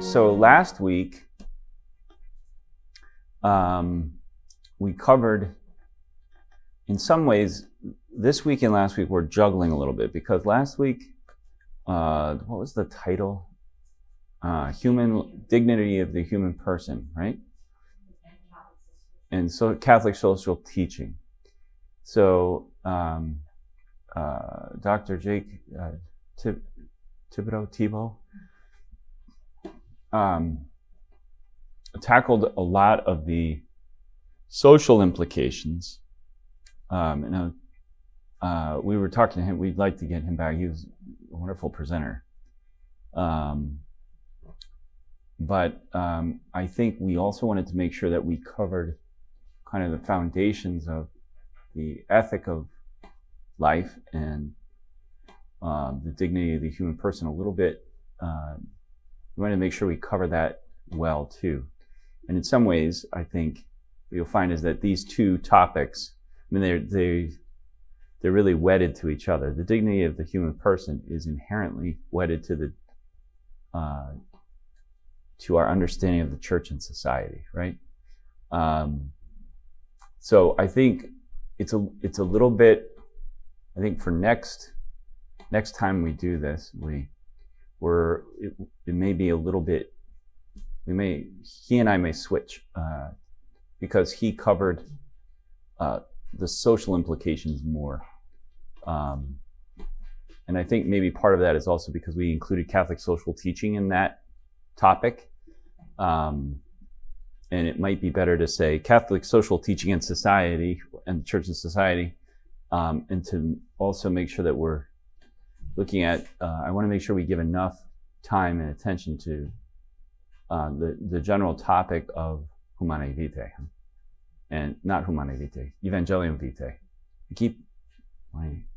So last week, we covered, in some ways, this week and last week we're juggling a little bit, because last week, what was the title? Human Dignity of the Human Person, right? And so Catholic social teaching. So Dr. Jake Thibodeau tackled a lot of the social implications. We were talking to him. We'd like to get him back. He was a wonderful presenter. But I think we also wanted to make sure that we covered kind of the foundations of the ethic of life and the dignity of the human person a little bit. We wanted to make sure we cover that well too. And in some ways, I think what you'll find is that these two topics, I mean, they're really wedded to each other. The dignity of the human person is inherently wedded to our understanding of the church and society, right? So I think it's a little bit. I think for next time we do this, it may be a little bit. He and I may switch because he covered the social implications more. And I think maybe part of that is also because we included Catholic social teaching in that topic. And it might be better to say Catholic social teaching and society, and church and society, and to also make sure that we're looking at, I want to make sure we give enough time and attention to the general topic of Humanae Vitae, and not Humanae Vitae, Evangelium Vitae. I keep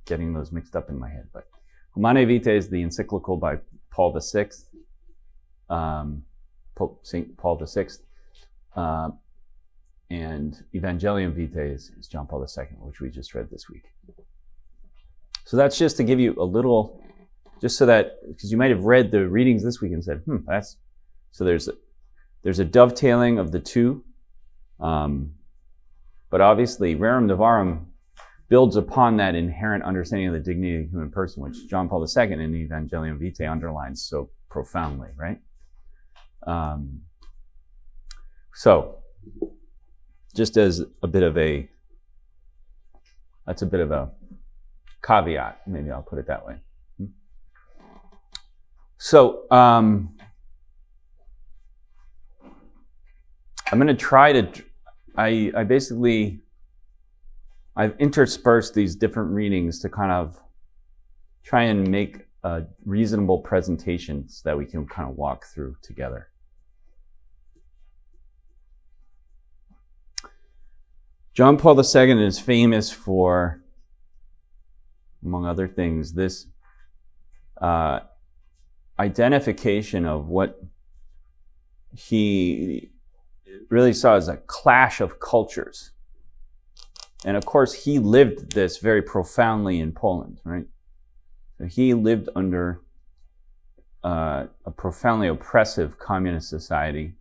getting those mixed up in my head, but Humanae Vitae is the encyclical by Paul VI, Pope St. Paul VI, and Evangelium Vitae is John Paul II, which we just read this week. So that's just to give you a little, just so that, because you might have read the readings this week and said, so there's a dovetailing of the two, but obviously Rerum Novarum builds upon that inherent understanding of the dignity of the human person, which John Paul II in the Evangelium Vitae underlines so profoundly, right? So, just as a bit of a caveat, maybe I'll put it that way. So, I'm going to try to, I've interspersed these different readings to kind of try and make reasonable presentations that we can kind of walk through together. John Paul II is famous for, among other things, this identification of what he really saw as a clash of cultures. And of course, he lived this very profoundly in Poland, right? So he lived under a profoundly oppressive communist society.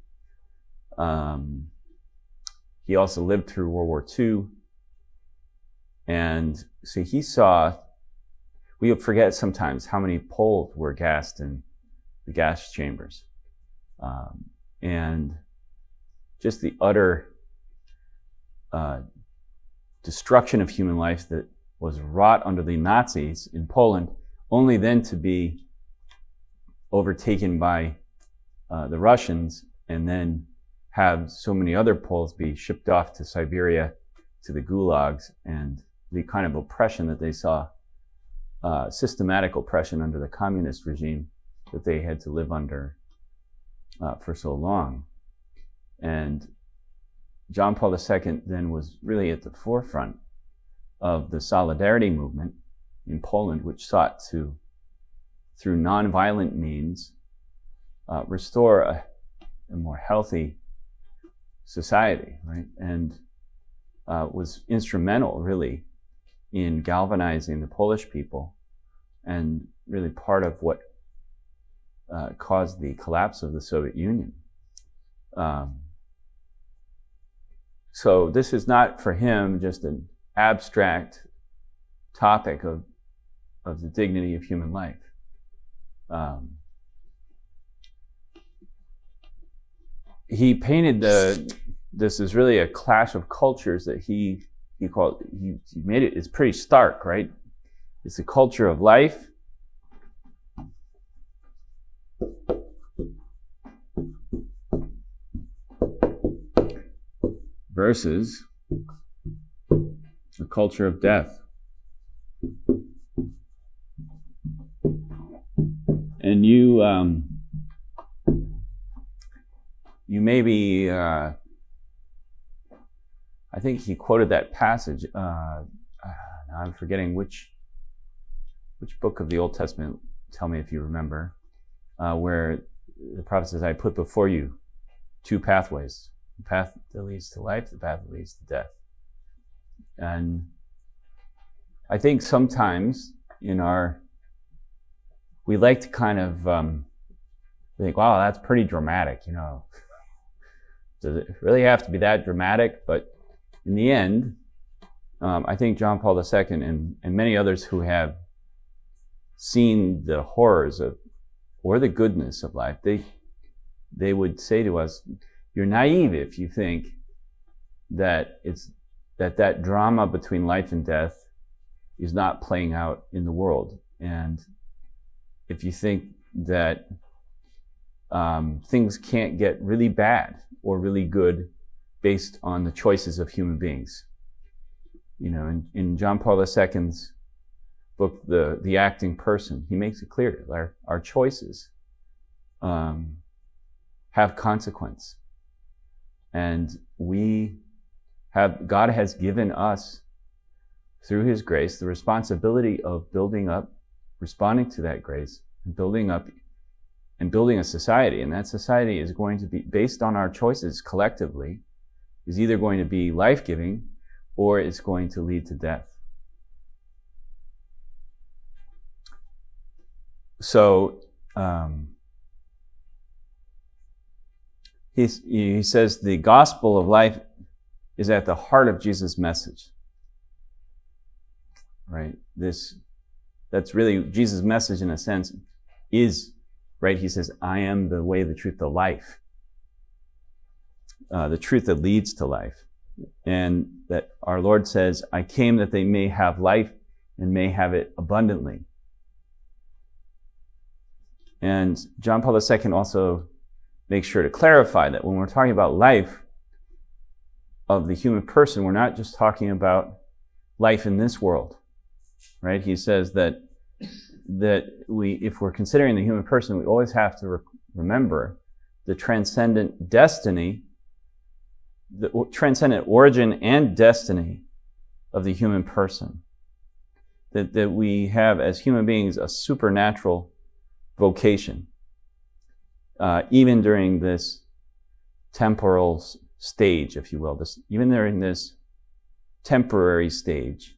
He also lived through World War II. And so he saw, we forget sometimes how many Poles were gassed in the gas chambers. And just the utter destruction of human life that was wrought under the Nazis in Poland, only then to be overtaken by the Russians, and then have so many other Poles be shipped off to Siberia, to the gulags, and the kind of oppression that they saw, systematic oppression under the communist regime that they had to live under for so long. And John Paul II then was really at the forefront of the Solidarity movement in Poland, which sought to, through nonviolent means, restore a more healthy society, right? And was instrumental, really, in galvanizing the Polish people, and really part of what caused the collapse of the Soviet Union. So this is not for him just an abstract topic of the dignity of human life. He painted this is really a clash of cultures that he made it. It's pretty stark, right? It's a culture of life versus a culture of death. And you maybe, I think he quoted that passage. I'm forgetting which book of the Old Testament. Tell me if you remember, where the prophet says, "I put before you two pathways: the path that leads to life, the path that leads to death." And I think sometimes we like to kind of think, "Wow, that's pretty dramatic," Does it really have to be that dramatic? But in the end, I think John Paul II and many others who have seen the horrors of, or the goodness of life, they would say to us, you're naive if you think that that drama between life and death is not playing out in the world. And if you think that things can't get really bad or really good based on the choices of human beings. In John Paul II's book, The Acting Person, he makes it clear that our choices have consequence. And God has given us, through his grace, the responsibility of building up, responding to that grace, and building up and building a society. And that society is going to be based on our choices collectively, is either going to be life-giving or it's going to lead to death. So he says the gospel of life is at the heart of Jesus' message. Right? That's really Jesus' message in a sense is, right? He says, I am the way, the truth, the life. The truth that leads to life. And that our Lord says, I came that they may have life and may have it abundantly. And John Paul II also makes sure to clarify that when we're talking about life of the human person, we're not just talking about life in this world, right? He says that if we're considering the human person, we always have to remember the transcendent destiny, the transcendent origin and destiny of the human person. That we have, as human beings, a supernatural vocation, even during this temporal stage, if you will, even during this temporary stage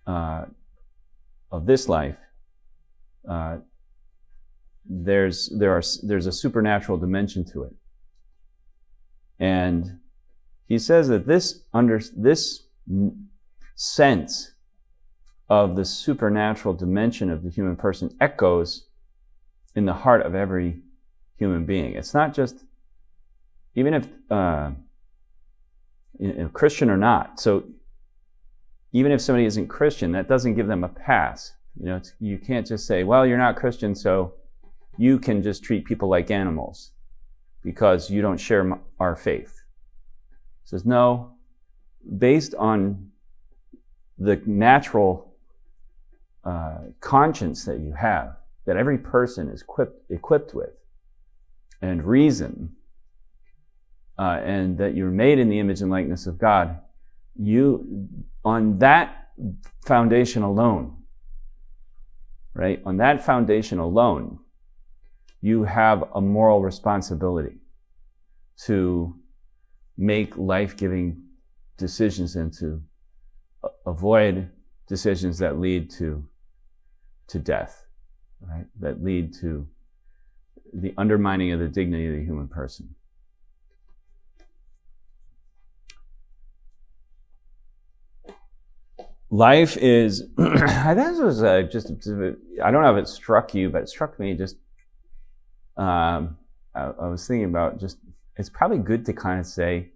of this life. There's a supernatural dimension to it, and he says that this sense of the supernatural dimension of the human person echoes in the heart of every human being. It's not just, even if Christian or not. So even if somebody isn't Christian, that doesn't give them a pass. You can't just say, well, you're not Christian, so you can just treat people like animals because you don't share our faith. He says, no, based on the natural conscience that you have, that every person is equipped with, and reason, and that you're made in the image and likeness of God, on that foundation alone, right? On that foundation alone, you have a moral responsibility to make life-giving decisions and to avoid decisions that lead to death, right? That lead to the undermining of the dignity of the human person. Life is, I think this was just, I don't know if it struck you, but it struck me just, I was thinking about just, it's probably good to kind of say,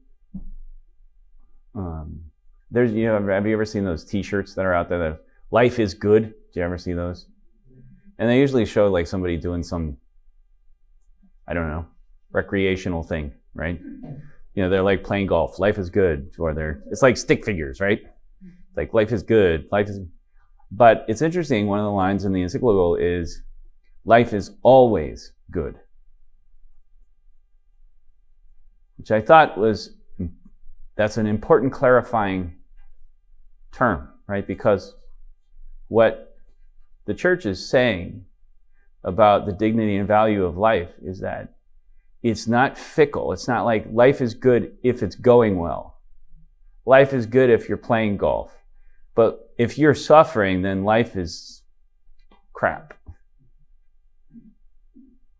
there's, have you ever seen those t-shirts that are out there that life is good? Do you ever see those? And they usually show like somebody doing some, I don't know, recreational thing, right? They're like playing golf, life is good, or it's like stick figures, right? Like life is good, but it's interesting, one of the lines in the encyclical is, life is always good. Which I thought that's an important clarifying term, right? Because what the church is saying about the dignity and value of life is that it's not fickle. It's not like life is good if it's going well. Life is good if you're playing golf. But if you're suffering, then life is crap.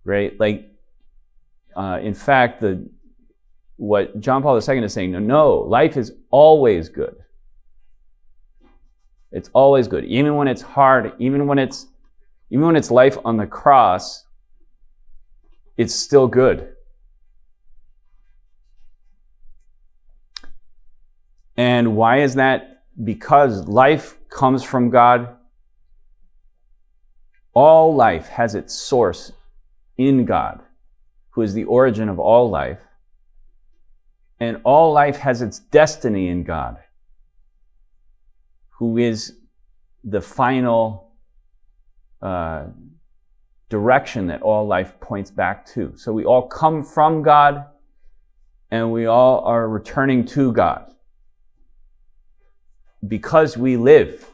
Right? Like, in fact, what John Paul II is saying, no, life is always good. It's always good. Even when it's hard, even when it's life on the cross, it's still good. And why is that? Because life comes from God. All life has its source in God, who is the origin of all life. And all life has its destiny in God, who is the final direction that all life points back to. So we all come from God, and we all are returning to God. Because we live,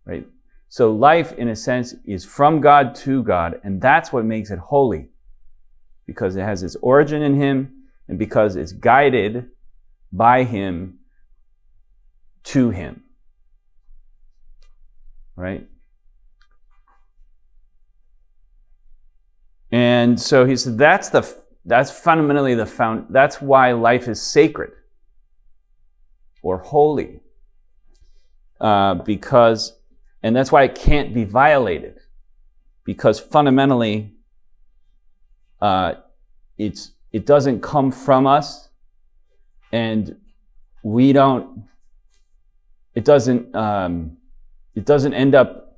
right? So life, in a sense, is from God to God, and that's what makes it holy, because it has its origin in Him, and because it's guided by Him to Him, right? And so he said that's fundamentally that's why life is sacred or holy, because, and that's why it can't be violated, because fundamentally, it doesn't come from us, and we don't. It doesn't end up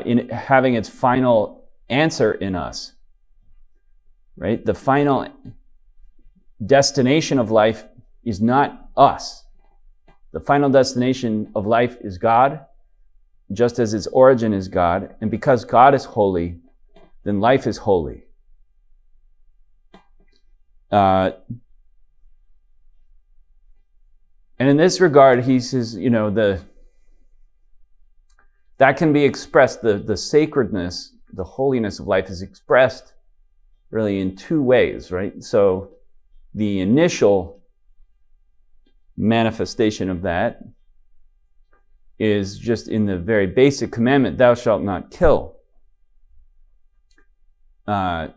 in having its final answer in us, right? The final destination of life is not us. The final destination of life is God, just as its origin is God. And because God is holy, then life is holy. And in this regard, he says, that can be expressed, the sacredness, the holiness of life is expressed really in two ways, right? So the initial manifestation of that is just in the very basic commandment, thou shalt not kill. But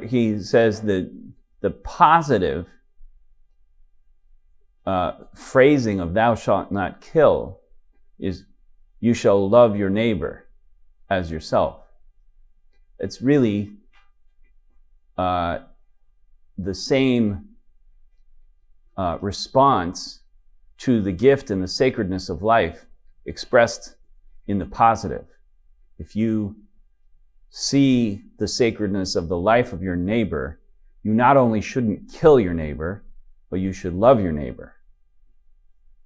he says that the positive phrasing of thou shalt not kill is you shall love your neighbor as yourself. It's really the same response to the gift and the sacredness of life expressed in the positive. If you see the sacredness of the life of your neighbor, you not only shouldn't kill your neighbor, but you should love your neighbor.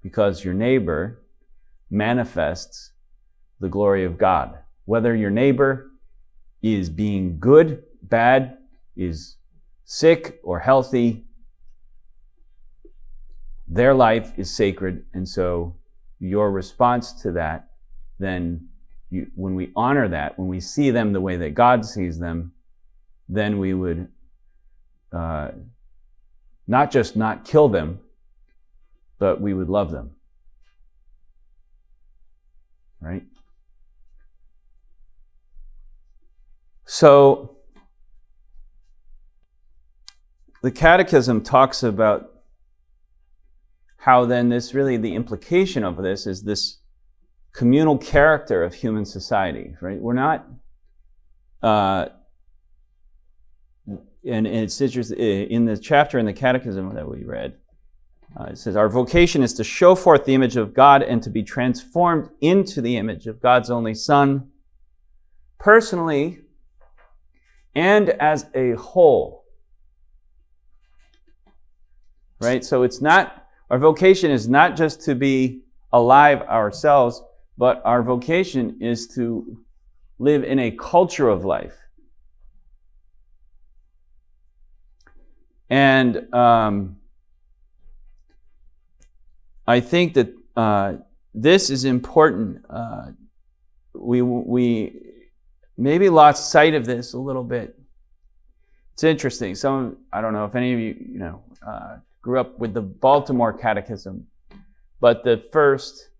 Because your neighbor manifests the glory of God. Whether your neighbor is being good, bad, is sick or healthy, their life is sacred, and so your response to that, then when we honor that, when we see them the way that God sees them, then we would not just not kill them, but we would love them. Right? So the Catechism talks about how then this really, the implication of this is this communal character of human society, right? We're not, and it's interesting, in the chapter in the Catechism that we read, it says, our vocation is to show forth the image of God and to be transformed into the image of God's only Son, personally and as a whole. Right? So it's not, our vocation is not just to be alive ourselves, but our vocation is to live in a culture of life. And I think that this is important. We maybe lost sight of this a little bit. It's interesting. I don't know if any of you, grew up with the Baltimore Catechism, but the first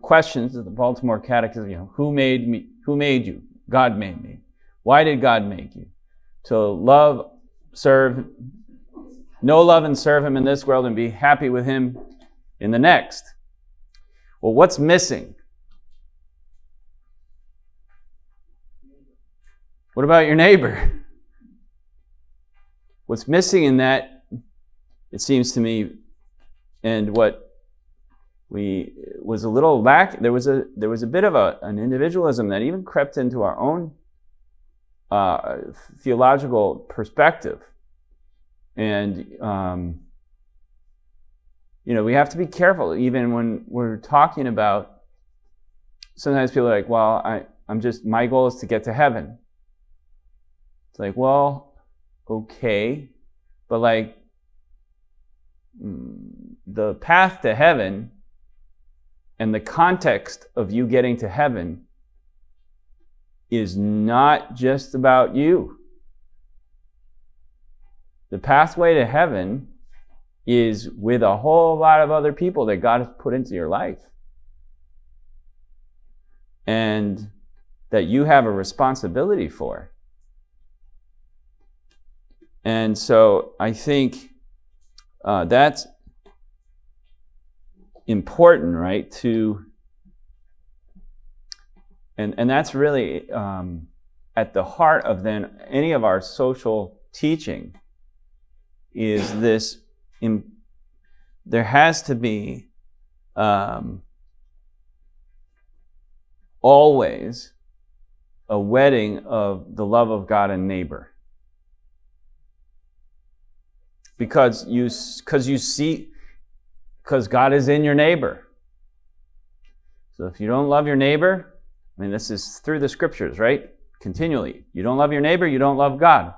questions of the Baltimore Catechism, who made me? Who made you? God made me. Why did God make you? To love, serve, know, love, and serve Him in this world and be happy with Him in the next. Well, what's missing? What about your neighbor? What's missing in that, it seems to me, and what was a little lack, there was a bit of an individualism that even crept into our own theological perspective. And, we have to be careful, even when we're talking about, sometimes people are like, well, my goal is to get to heaven. It's like, well, okay, but the path to heaven and the context of you getting to heaven is not just about you. The pathway to heaven is with a whole lot of other people that God has put into your life. And that you have a responsibility for. And so I think that's important, right? And that's really at the heart of then any of our social teaching is this, there has to be always a wedding of the love of God and neighbor. Because God is in your neighbor. So if you don't love your neighbor, this is through the scriptures, right? Continually. You don't love your neighbor, you don't love God.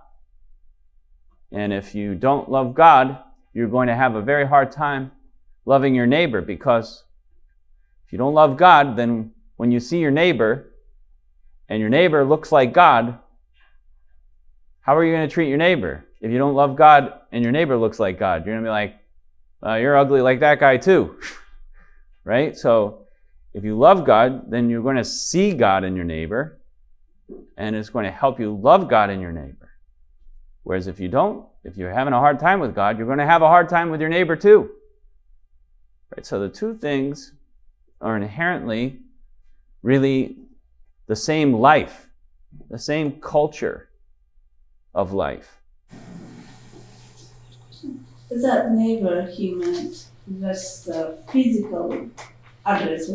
And if you don't love God, you're going to have a very hard time loving your neighbor, because if you don't love God, then when you see your neighbor and your neighbor looks like God, how are you going to treat your neighbor? If you don't love God and your neighbor looks like God, you're going to be like, you're ugly like that guy too. Right? So if you love God, then you're going to see God in your neighbor, and it's going to help you love God in your neighbor. Whereas if you don't, if you're having a hard time with God, you're going to have a hard time with your neighbor too. Right? So the two things are inherently really the same life, the same culture of life. Is that neighbor he meant just the physical address,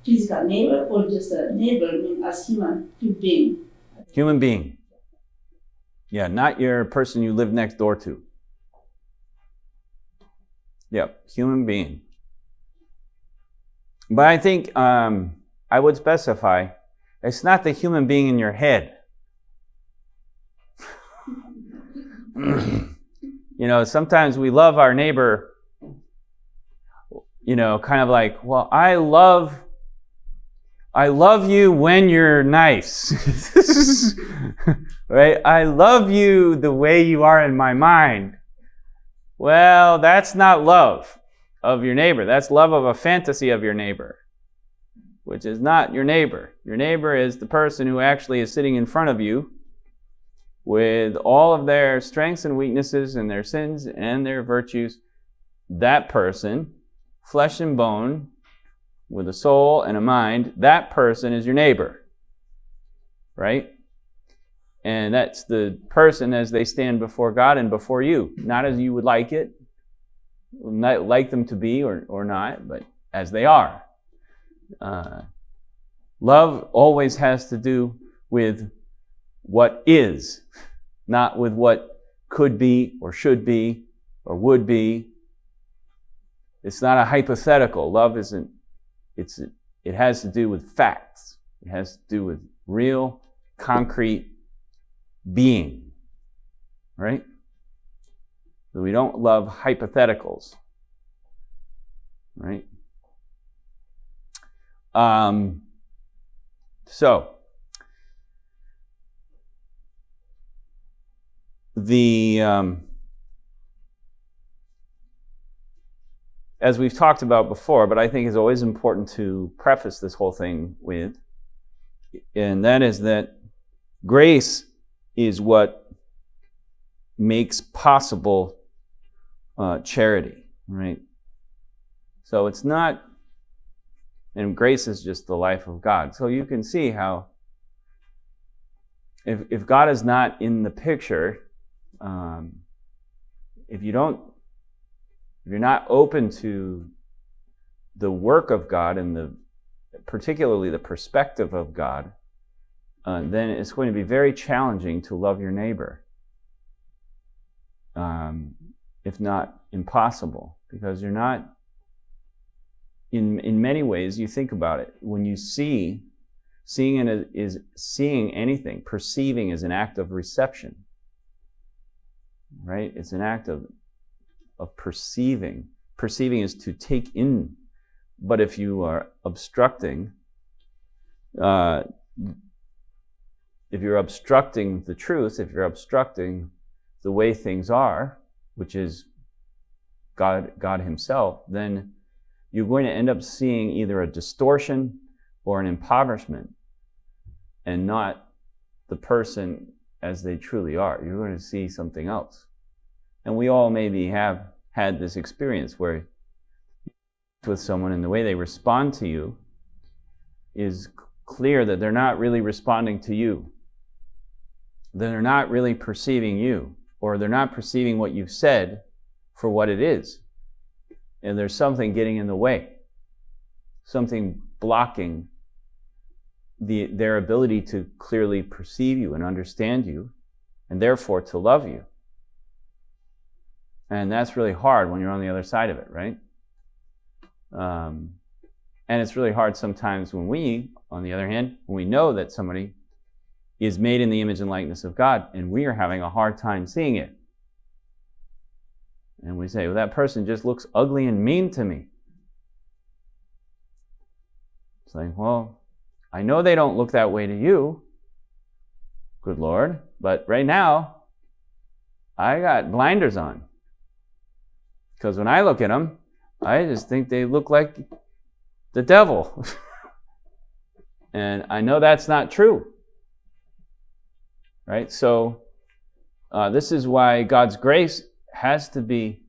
physical neighbor, or just a neighbor as human being? Human being. Yeah, not your person you live next door to. Yep, human being. But I think I would specify, it's not the human being in your head. Sometimes we love our neighbor, kind of like, well, I love you when you're nice. Right? I love you the way you are in my mind. Well, that's not love of your neighbor. That's love of a fantasy of your neighbor. which is not your neighbor. Your neighbor is the person who actually is sitting in front of you with all of their strengths and weaknesses and their sins and their virtues. That person, flesh and bone, with a soul and a mind, that person is your neighbor, right? And that's the person as they stand before God and before you, not as you would like it, not like them to be or not, but as they are. Love always has to do with what is, not with what could be or should be or would be. It's not a hypothetical. Love isn't. It has to do with facts. It has to do with real, concrete being, right? So we don't love hypotheticals, right? So as we've talked about before, but I think it's always important to preface this whole thing with, and that is that grace is what makes possible charity, right? So it's not, and grace is just the life of God. So you can see how if God is not in the picture, if you're not open to the work of God and particularly the perspective of God, then it's going to be very challenging to love your neighbor, if not impossible, because you're not. In many ways, you think about it. When you seeing is seeing anything. Perceiving is an act of reception, right? It's an act of perceiving. Perceiving is to take in. But if you are obstructing, if you're obstructing the truth, if you're obstructing the way things are, which is God Himself, then you're going to end up seeing either a distortion or an impoverishment and not the person as they truly are. You're going to see something else. And we all maybe have had this experience where with someone and the way they respond to you is clear that they're not really responding to you. They're not really perceiving you, or they're not perceiving what you've said for what it is. And there's something getting in the way, something blocking their ability to clearly perceive you and understand you, and therefore to love you. And that's really hard when you're on the other side of it, right? And it's really hard sometimes when we, on the other hand, when we know that somebody is made in the image and likeness of God, and we are having a hard time seeing it. And we say, well, that person just looks ugly and mean to me. It's like, well, I know they don't look that way to you, good Lord, but right now, I got blinders on. Because when I look at them, I just think they look like the devil. And I know that's not true. Right? So, this is why God's grace has to be,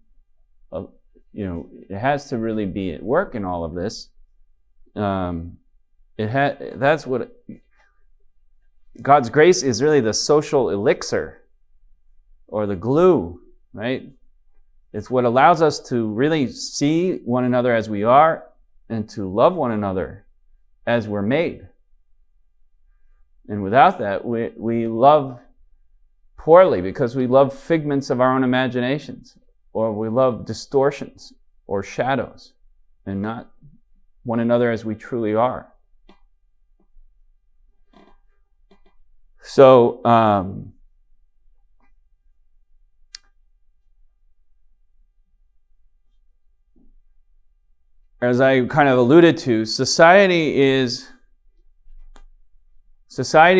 it has to really be at work in all of this. That's what God's grace is, really the social elixir or the glue, right? It's what allows us to really see one another as we are and to love one another as we're made. And without that, we love poorly because we love figments of our own imaginations, or we love distortions or shadows and not one another as we truly are. So, as I kind of alluded to, society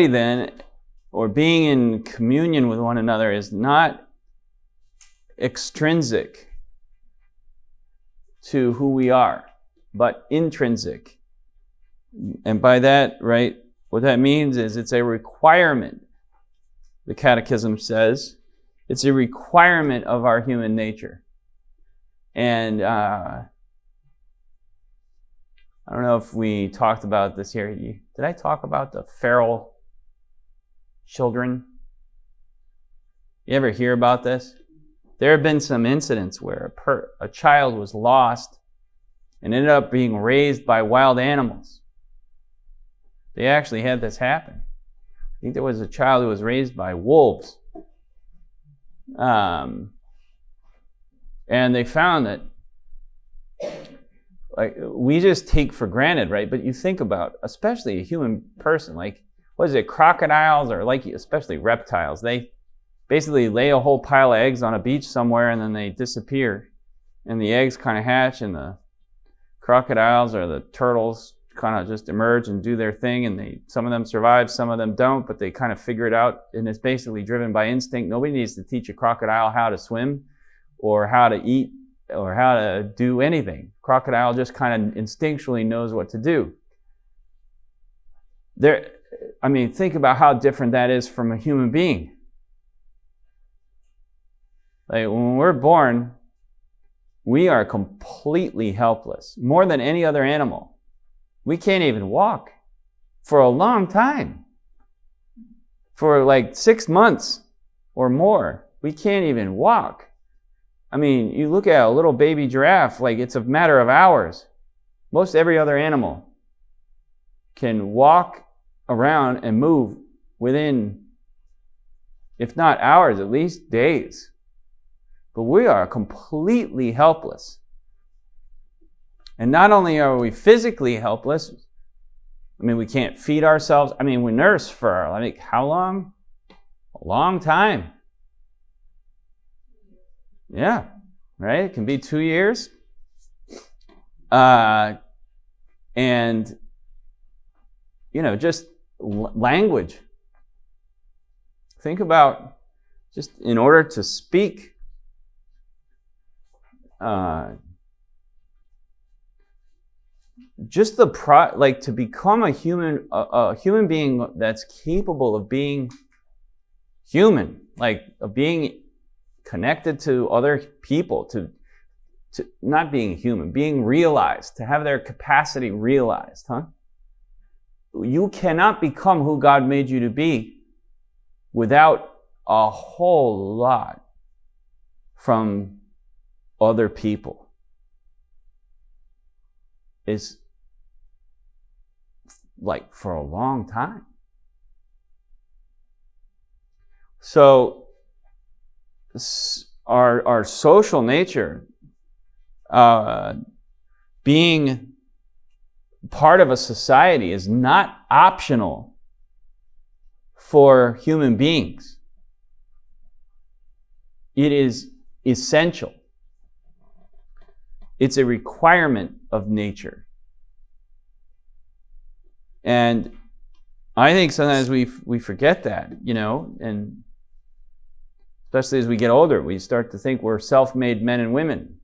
then, or being in communion with one another, is not extrinsic to who we are, but intrinsic And by that, right, what that means is it's a requirement. The Catechism says it's a requirement of our human nature. And I don't know if we talked about this here. Did I talk about the feral children? You ever hear about this? There have been some incidents where a child was lost and ended up being raised by wild animals. They actually had this happen. I think there was a child who was raised by wolves. And they found that, like, we just take for granted, right? But you think about, especially a human person, like, what is it, crocodiles, or like, especially reptiles, they basically lay a whole pile of eggs on a beach somewhere and then they disappear. And the eggs kind of hatch and the crocodiles or the turtles kind of just emerge and do their thing, and some of them survive, some of them don't, but they kind of figure it out, and it's basically driven by instinct. Nobody needs to teach a crocodile how to swim or how to eat or how to do anything. Crocodile just kind of instinctually knows what to do. Think about how different that is from a human being. Like, when we're born, we are completely helpless, more than any other animal. We can't even walk for a long time. For like 6 months or more, we can't even walk. I mean, you look at a little baby giraffe, like, it's a matter of hours. Most every other animal can walk around and move within, if not hours, at least days. But we are completely helpless. And not only are we physically helpless, we can't feed ourselves. We nurse for, how long? A long time. Yeah, right? It can be 2 years. And, just language. Think about, just in order to speak, just to become a human being that's capable of being human, of being connected to other people, to not being human, being realized, to have their capacity realized, You cannot become who God made you to be without a whole lot from other people. It's for a long time. So our social nature, being part of a society, is not optional for human beings. It is essential. It's a requirement of nature. And I think sometimes we forget that, and especially as we get older, we start to think we're self-made men and women.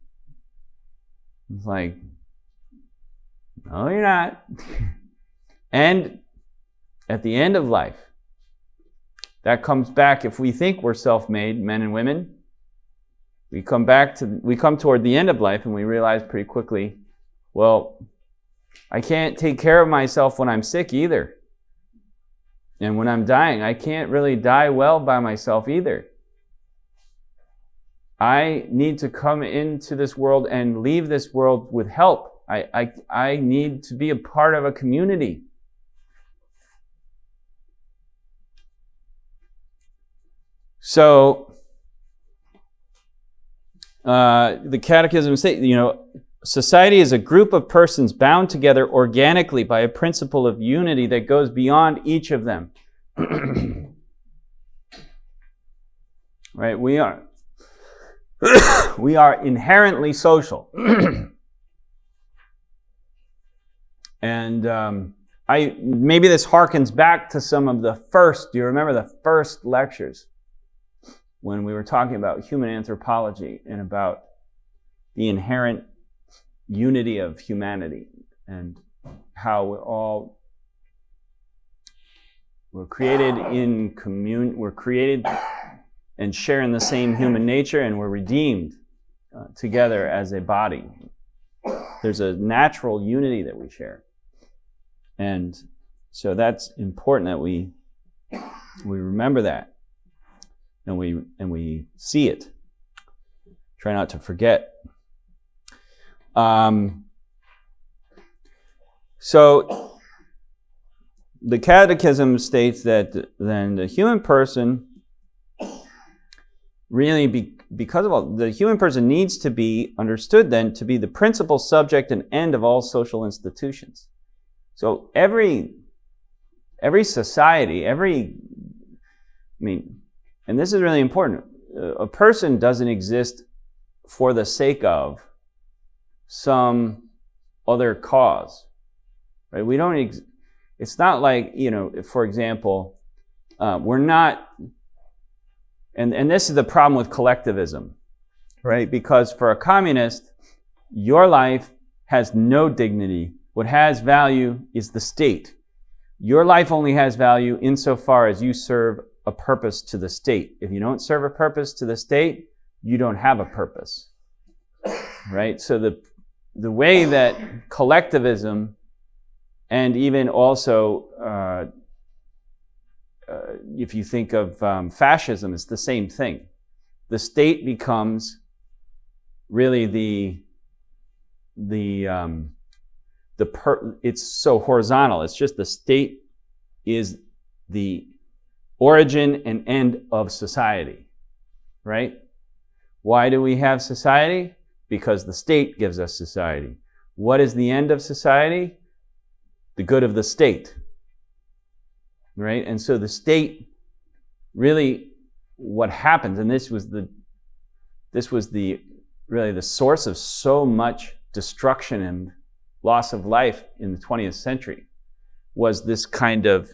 It's like, no, you're not. And at the end of life, that comes back. If we think we're self-made men and women, we come toward the end of life and we realize pretty quickly, well, I can't take care of myself when I'm sick either. And when I'm dying, I can't really die well by myself either. I need to come into this world and leave this world with help. I need to be a part of a community. So, the Catechism says, society is a group of persons bound together organically by a principle of unity that goes beyond each of them. Right? We are inherently social. And maybe this harkens back to some of the first, do you remember the first lectures when we were talking about human anthropology and about the inherent unity of humanity and how we're created in we're created and sharing the same human nature, and we're redeemed together as a body. There's a natural unity that we share. And so that's important that we remember that, and we see it. Try not to forget. So the Catechism states that then the human person really, because of all, the human person needs to be understood then to be the principal subject and end of all social institutions. So every society, and this is really important, a person doesn't exist for the sake of some other cause, right? We don't, it's not like, for example, we're not, and this is the problem with collectivism, right? Because for a communist, your life has no dignity. What has value is the state. Your life only has value insofar as you serve a purpose to the state. If you don't serve a purpose to the state, you don't have a purpose, right? So the way that collectivism, and even also if you think of fascism, it's the same thing. The state becomes really it's so horizontal. It's just the state is the origin and end of society, right? Why do we have society? Because the state gives us society. What is the end of society? The good of the state, right? And so the state really, what happens, and this was really the source of so much destruction and loss of life in the 20th century, was this kind of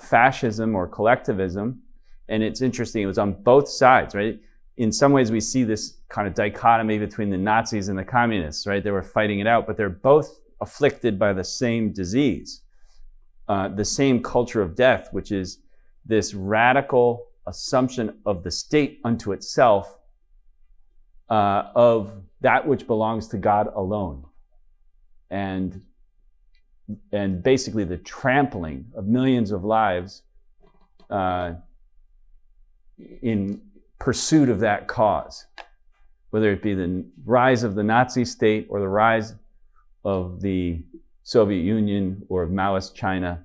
fascism or collectivism. And it's interesting, it was on both sides, right? In some ways we see this kind of dichotomy between the Nazis and the communists, right? They were fighting it out, but they're both afflicted by the same disease, the same culture of death, which is this radical assumption of the state unto itself, of that which belongs to God alone. And basically the trampling of millions of lives in pursuit of that cause, whether it be the rise of the Nazi state or the rise of the Soviet Union or of Maoist China.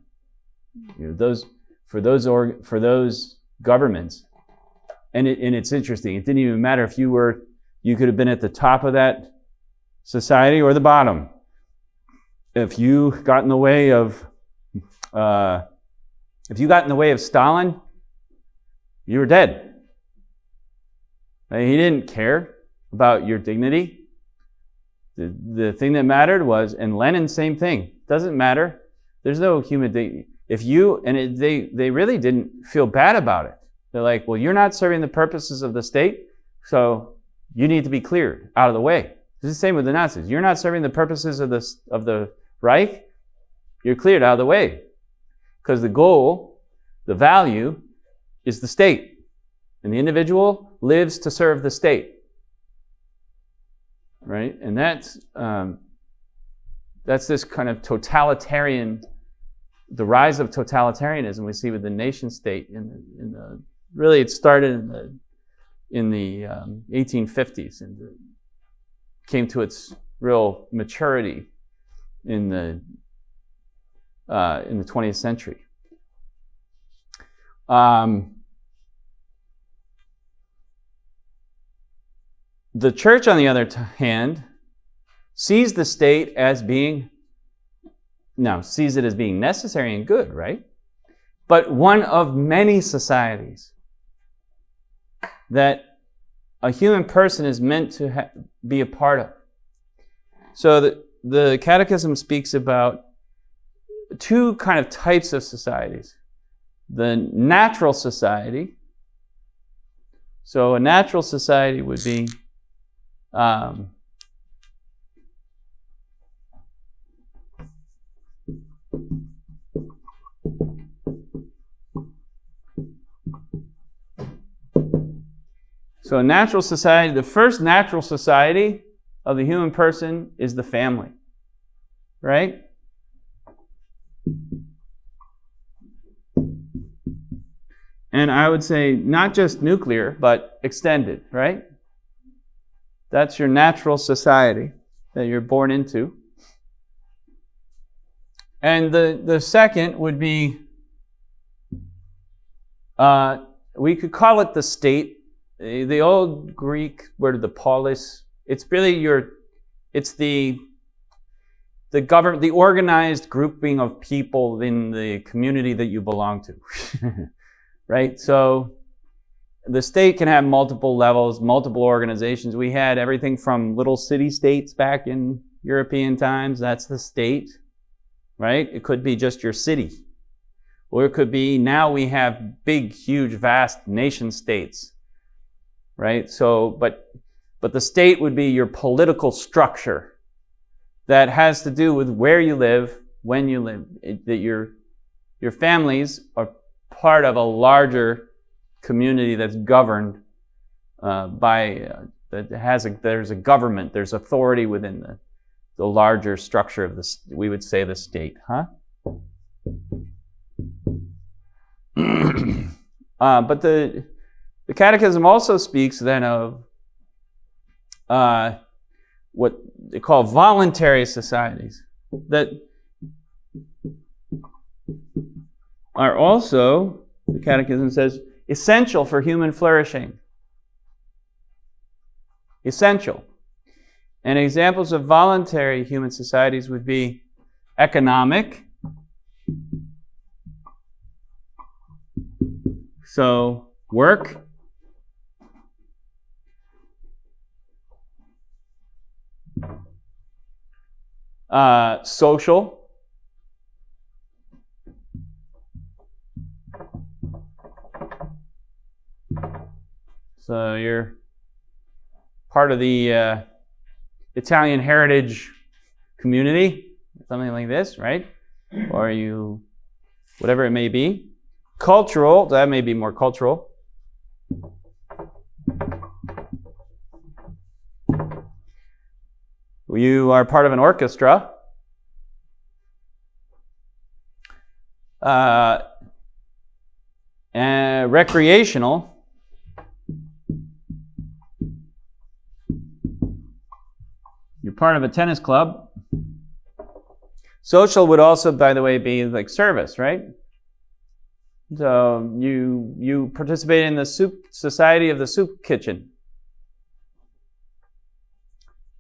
For those governments, and it's interesting. It didn't even matter if you could have been at the top of that society or the bottom. If you got in the way of Stalin, you were dead. He didn't care about your dignity. The thing that mattered was, and Lenin, same thing. Doesn't matter. There's no human dignity. They really didn't feel bad about it. They're like, well, you're not serving the purposes of the state, so you need to be cleared out of the way. It's the same with the Nazis. You're not serving the purposes of the Reich, you're cleared out of the way. Because the goal, the value, is the state. And the individual lives to serve the state. Right? And that's this kind of totalitarian, the rise of totalitarianism we see with the nation state really it started in the 1850s and came to its real maturity in the 20th century. The church, on the other hand, sees the state as being necessary and good, right? But one of many societies that a human person is meant to be a part of. So the Catechism speaks about two kind of types of societies. The natural society. So a natural society would be So natural society, the first natural society of the human person is the family, right? And I would say not just nuclear, but extended, right? That's your natural society that you're born into. And the second would be, we could call it the state. The old Greek word, the polis, it's really it's the government, the organized grouping of people in the community that you belong to, right? So the state can have multiple levels, multiple organizations. We had everything from little city-states back in European times. That's the state, right? It could be just your city. Or it could be, now we have big, huge, vast nation-states, right? So, but the state would be your political structure that has to do with where you live, when you live, that your families are part of a larger community that's governed there's a government, there's authority within the larger structure of this, we would say the state, huh? But the Catechism also speaks then of what they call voluntary societies that are also, the Catechism says, essential for human flourishing. Essential. And examples of voluntary human societies would be economic. So, work. Social. So you're part of the Italian heritage community, something like this, right? Or you, whatever it may be. Cultural, that may be more cultural. You are part of an orchestra. And recreational. You're part of a tennis club. Social would also, by the way, be like service, right? So you participate in the society of the soup kitchen.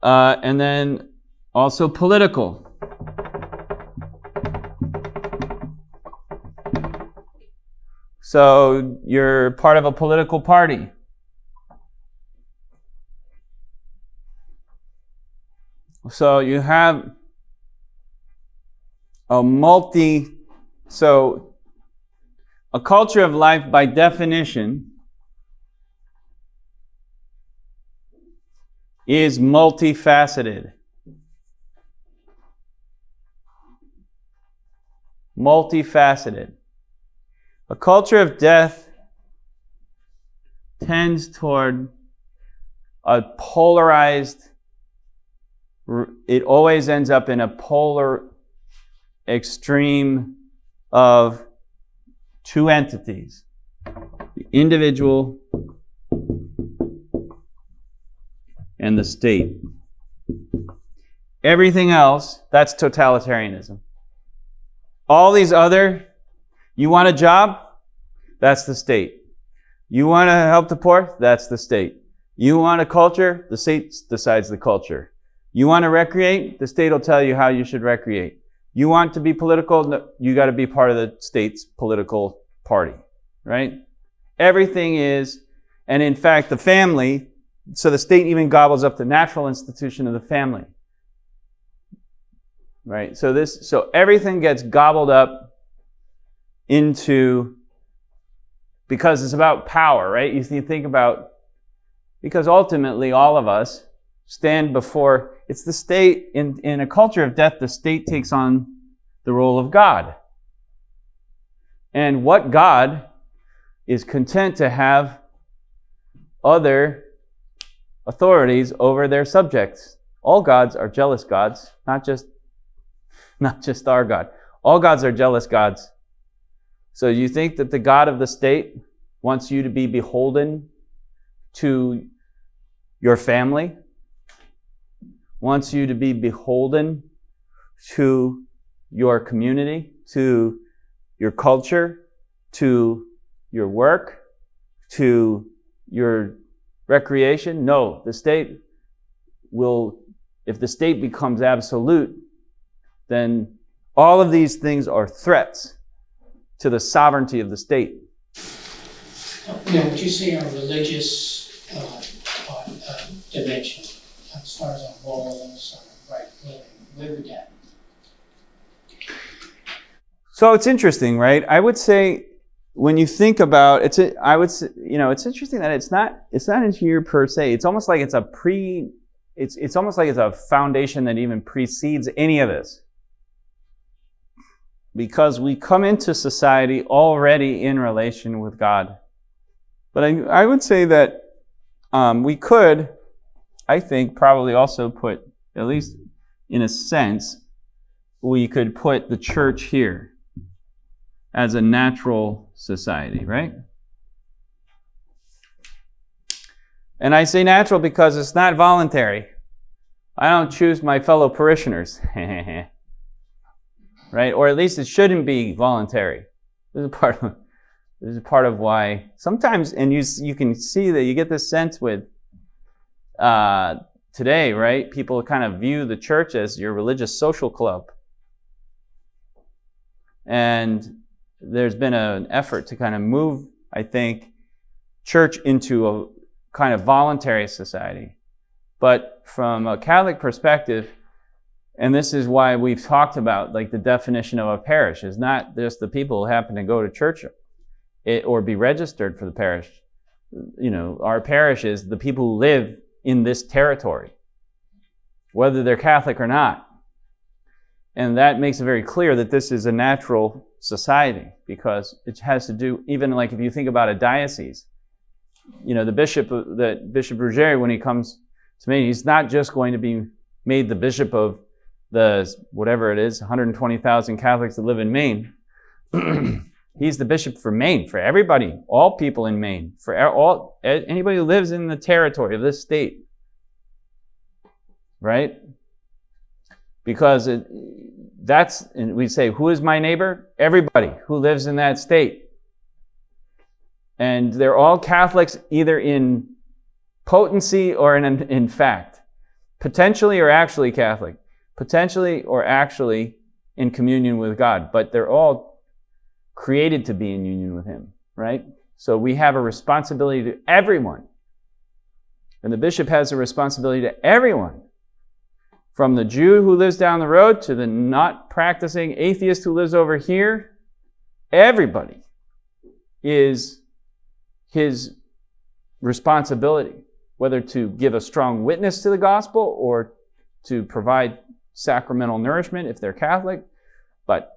And then also political. So you're part of a political party. So you have so a culture of life by definition is multifaceted. Multifaceted. A culture of death tends toward a polarized, it always ends up in a polar extreme of two entities, the individual and the state. Everything else, that's totalitarianism. All these other, you want a job? That's the state. You want to help the poor? That's the state. You want a culture? The state decides the culture. You want to recreate? The state will tell you how you should recreate. You want to be political? No, you got to be part of the state's political party, right? Everything is, and in fact, the family, so the state even gobbles up the natural institution of the family, right? So everything gets gobbled up into, because it's about power, right? You think about, because ultimately all of us stand before, it's the state, in a culture of death, the state takes on the role of God. And what God is content to have other authorities over their subjects. All gods are jealous gods, not just our God. All gods are jealous gods. So you think that the God of the state wants you to be beholden to your family? Wants you to be beholden to your community, to your culture, to your work, to your recreation? No, the state will, if the state becomes absolute, then all of these things are threats to the sovereignty of the state. Now, would you say our religious dimension, as far as our morals, our right living, where would that? So it's interesting, right? I would say when you think about it's interesting that it's not in here per se. It's almost like it's almost like it's a foundation that even precedes any of this. Because we come into society already in relation with God. But I would say that we could, I think, probably also put, at least in a sense, we could put the church here as a natural society, right? And I say natural because it's not voluntary. I don't choose my fellow parishioners. Right? Or at least it shouldn't be voluntary. This is part of why sometimes, and you can see that you get this sense with today, right? People kind of view the church as your religious social club. And there's been an effort to kind of move, I think, church into a kind of voluntary society. But from a Catholic perspective, and this is why we've talked about, like, the definition of a parish is not just the people who happen to go to church or be registered for the parish. You know, our parish is the people who live in this territory, whether they're Catholic or not. And that makes it very clear that this is a natural society, because it has to do, even like if you think about a diocese, you know, Bishop Ruggieri, when he comes to me, he's not just going to be made the bishop of the, whatever it is, 120,000 Catholics that live in Maine. He's the bishop for Maine, for everybody, all people in Maine, for anybody who lives in the territory of this state. Right? Because and we say, who is my neighbor? Everybody who lives in that state. And they're all Catholics, either in potency or in fact. Potentially or actually Catholic. Potentially or actually in communion with God. But they're all created to be in union with Him, right? So we have a responsibility to everyone. And the bishop has a responsibility to everyone. From the Jew who lives down the road to the not practicing atheist who lives over here, everybody is his responsibility, whether to give a strong witness to the gospel or to provide sacramental nourishment if they're Catholic. But,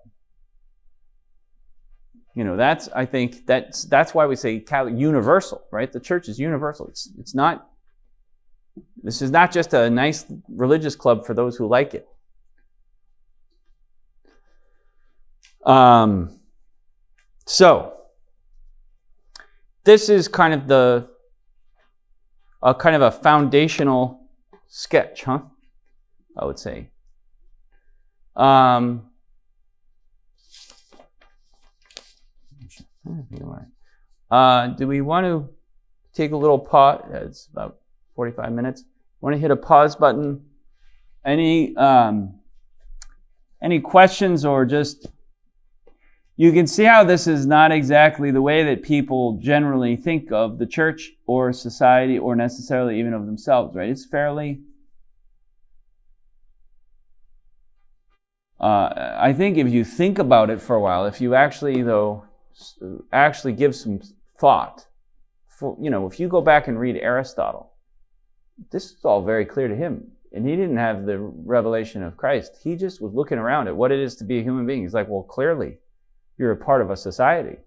you know, I think that's why we say Catholic universal, right? The church is universal. It's not. This is not just a nice religious club for those who like it. So this is kind of a foundational sketch, huh? I would say. Do we want to take a little pause? It's about 45 minutes. Want to hit a pause button? Any questions, or just, you can see how this is not exactly the way that people generally think of the church or society, or necessarily even of themselves, right? It's fairly, I think if you think about it for a while, if you actually give some thought, if you go back and read Aristotle, this is all very clear to him. And he didn't have the revelation of Christ. He just was looking around at what it is to be a human being. He's like, well, clearly, you're a part of a society.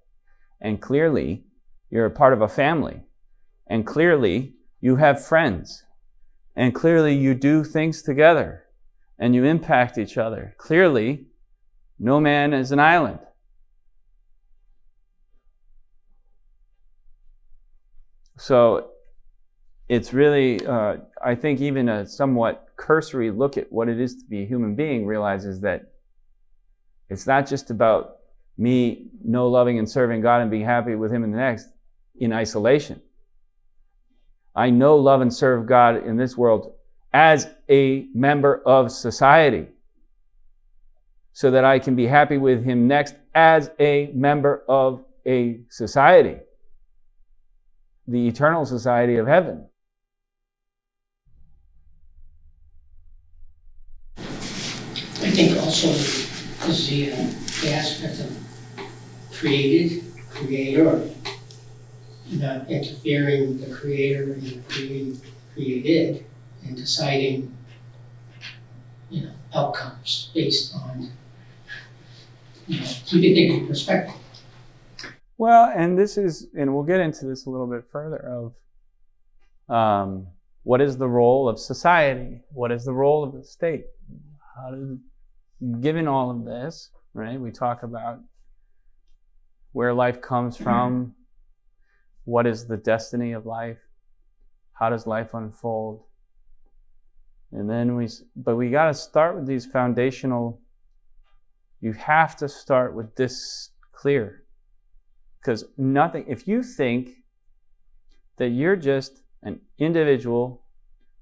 And clearly, you're a part of a family. And clearly, you have friends. And clearly, you do things together. And you impact each other. Clearly, no man is an island. So, it's really, I think even a somewhat cursory look at what it is to be a human being realizes that it's not just about me know, loving, and serving God and being happy with Him in the next in isolation. I know, love, and serve God in this world as a member of society so that I can be happy with Him next as a member of a society, the eternal society of heaven. I think also is the aspect of creator, not interfering with the creator and the created, and deciding, outcomes based on, keeping things in perspective. Well, and we'll get into this a little bit further of what is the role of society? What is the role of the state? Given all of this, right, we talk about where life comes from, what is the destiny of life, how does life unfold, and then we got to start with these foundational. You have to start with this clear, because if you think that you're just an individual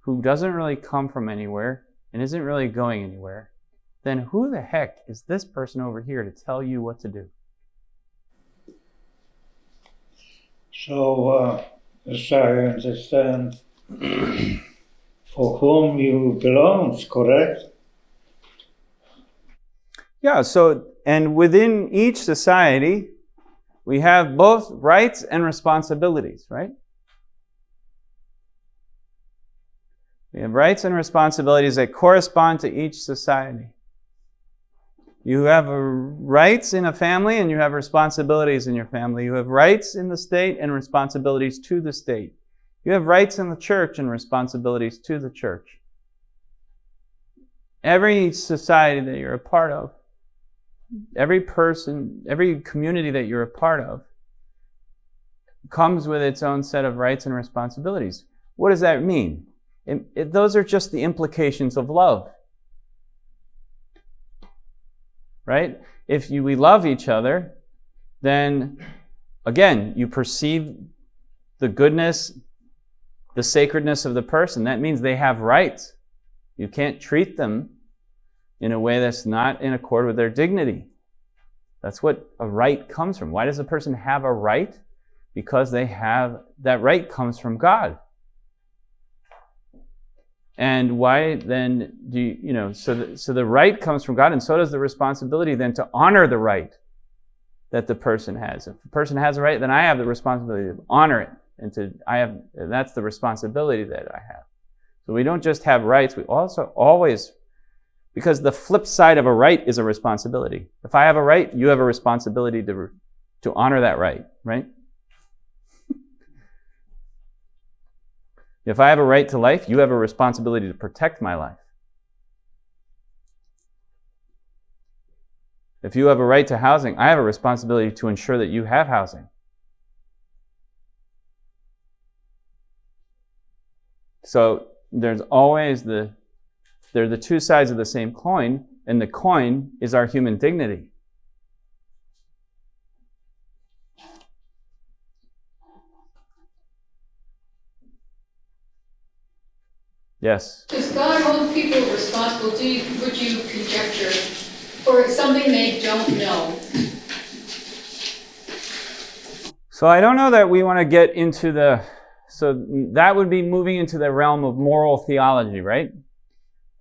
who doesn't really come from anywhere and isn't really going anywhere, then who the heck is this person over here to tell you what to do? So, as I understand, for whom you belong, correct? Yeah, and within each society, we have both rights and responsibilities, right? We have rights and responsibilities that correspond to each society. You have rights in a family and you have responsibilities in your family. You have rights in the state and responsibilities to the state. You have rights in the church and responsibilities to the church. Every society that you're a part of, every person, every community that you're a part of, comes with its own set of rights and responsibilities. What does that mean? Those are just the implications of love. Right? If we love each other, then, again, you perceive the goodness, the sacredness of the person. That means they have rights. You can't treat them in a way that's not in accord with their dignity. That's what a right comes from. Why does a person have a right? Because that right comes from God. And why then so the right comes from God, and so does the responsibility then to honor the right that the person has. If the person has a right, then I have the responsibility to honor it, and that's the responsibility that I have. So we don't just have rights, we also always, because the flip side of a right is a responsibility. If I have a right, you have a responsibility to honor that right, right? If I have a right to life, you have a responsibility to protect my life. If you have a right to housing, I have a responsibility to ensure that you have housing. So there's always they're the two sides of the same coin, and the coin is our human dignity. Yes? Does God hold people responsible, would you conjecture, for something they don't know? So I don't know that we want to get into so that would be moving into the realm of moral theology, right?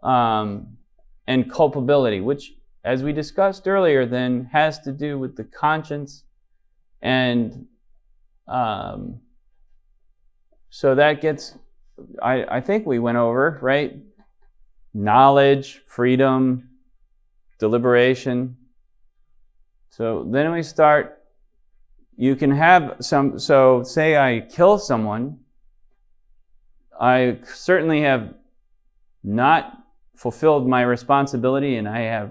And culpability, which, as we discussed earlier, then has to do with the conscience. And so that gets, I think we went over, right? Knowledge, freedom, deliberation. So then we start, you can have so say I kill someone, I certainly have not fulfilled my responsibility, and I have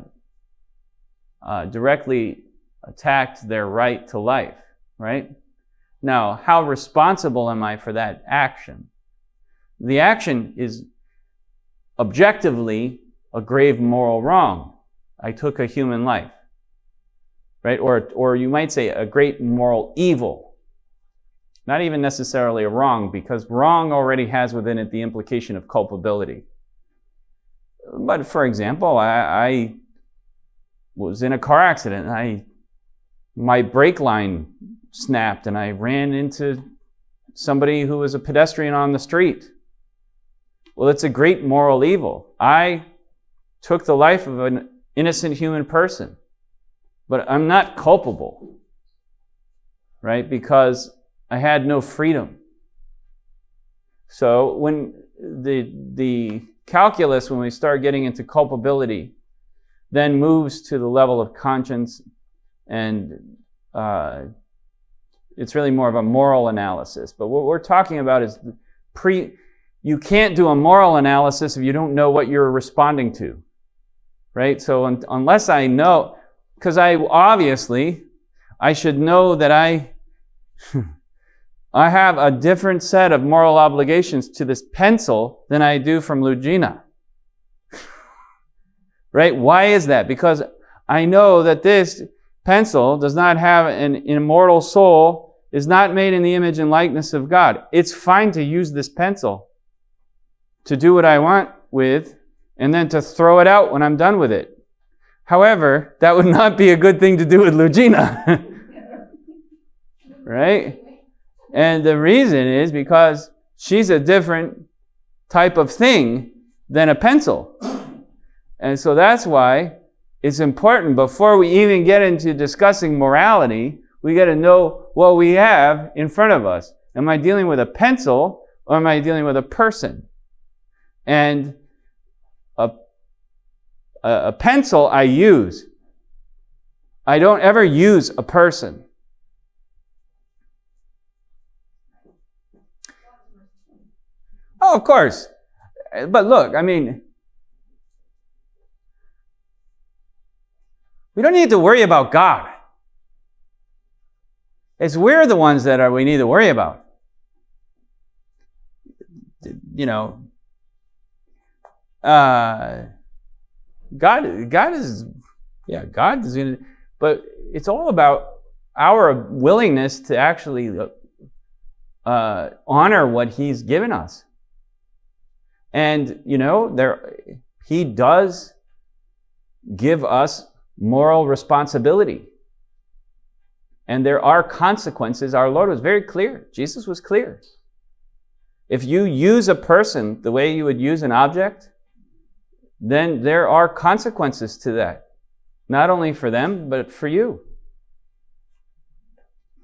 directly attacked their right to life, right? Now, how responsible am I for that action? The action is objectively a grave moral wrong. I took a human life, right? Or you might say a great moral evil. Not even necessarily a wrong, because wrong already has within it the implication of culpability. But for example, I was in a car accident, and my brake line snapped, and I ran into somebody who was a pedestrian on the street. Well, it's a great moral evil. I took the life of an innocent human person, but I'm not culpable, right? Because I had no freedom. So when the calculus, when we start getting into culpability, then moves to the level of conscience, and it's really more of a moral analysis. But what we're talking about is you can't do a moral analysis if you don't know what you're responding to, right? So unless I know, because I should know that I have a different set of moral obligations to this pencil than I do from Lugina. Right? Why is that? Because I know that this pencil does not have an immortal soul, is not made in the image and likeness of God. It's fine to use this pencil to do what I want with, and then to throw it out when I'm done with it. However, that would not be a good thing to do with Lugina. Right? And the reason is because she's a different type of thing than a pencil. And so that's why it's important, before we even get into discussing morality, we got to know what we have in front of us. Am I dealing with a pencil, or am I dealing with a person? And a pencil I use. I don't ever use a person. Oh, of course. But look, I mean, we don't need to worry about God. It's we're the ones that we need to worry about. You know, God is going to, but it's all about our willingness to actually honor what He's given us. And, you know, He does give us moral responsibility. And there are consequences. Our Lord was very clear. Jesus was clear. If you use a person the way you would use an object, then there are consequences to that. Not only for them, but for you.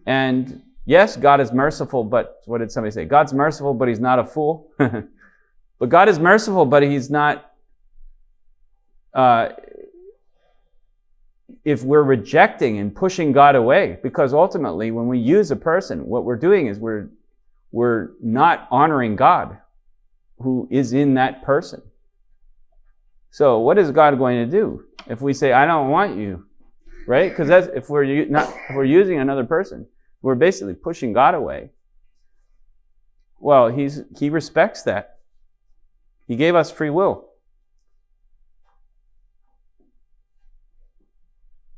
And yes, God is merciful, but what did somebody say? God's merciful, but He's not a fool. But God is merciful, but He's not... if we're rejecting and pushing God away, because ultimately when we use a person, what we're doing is we're not honoring God who is in that person. So what is God going to do if we say, I don't want you, right? Because if we're using another person, we're basically pushing God away. Well, He respects that. He gave us free will.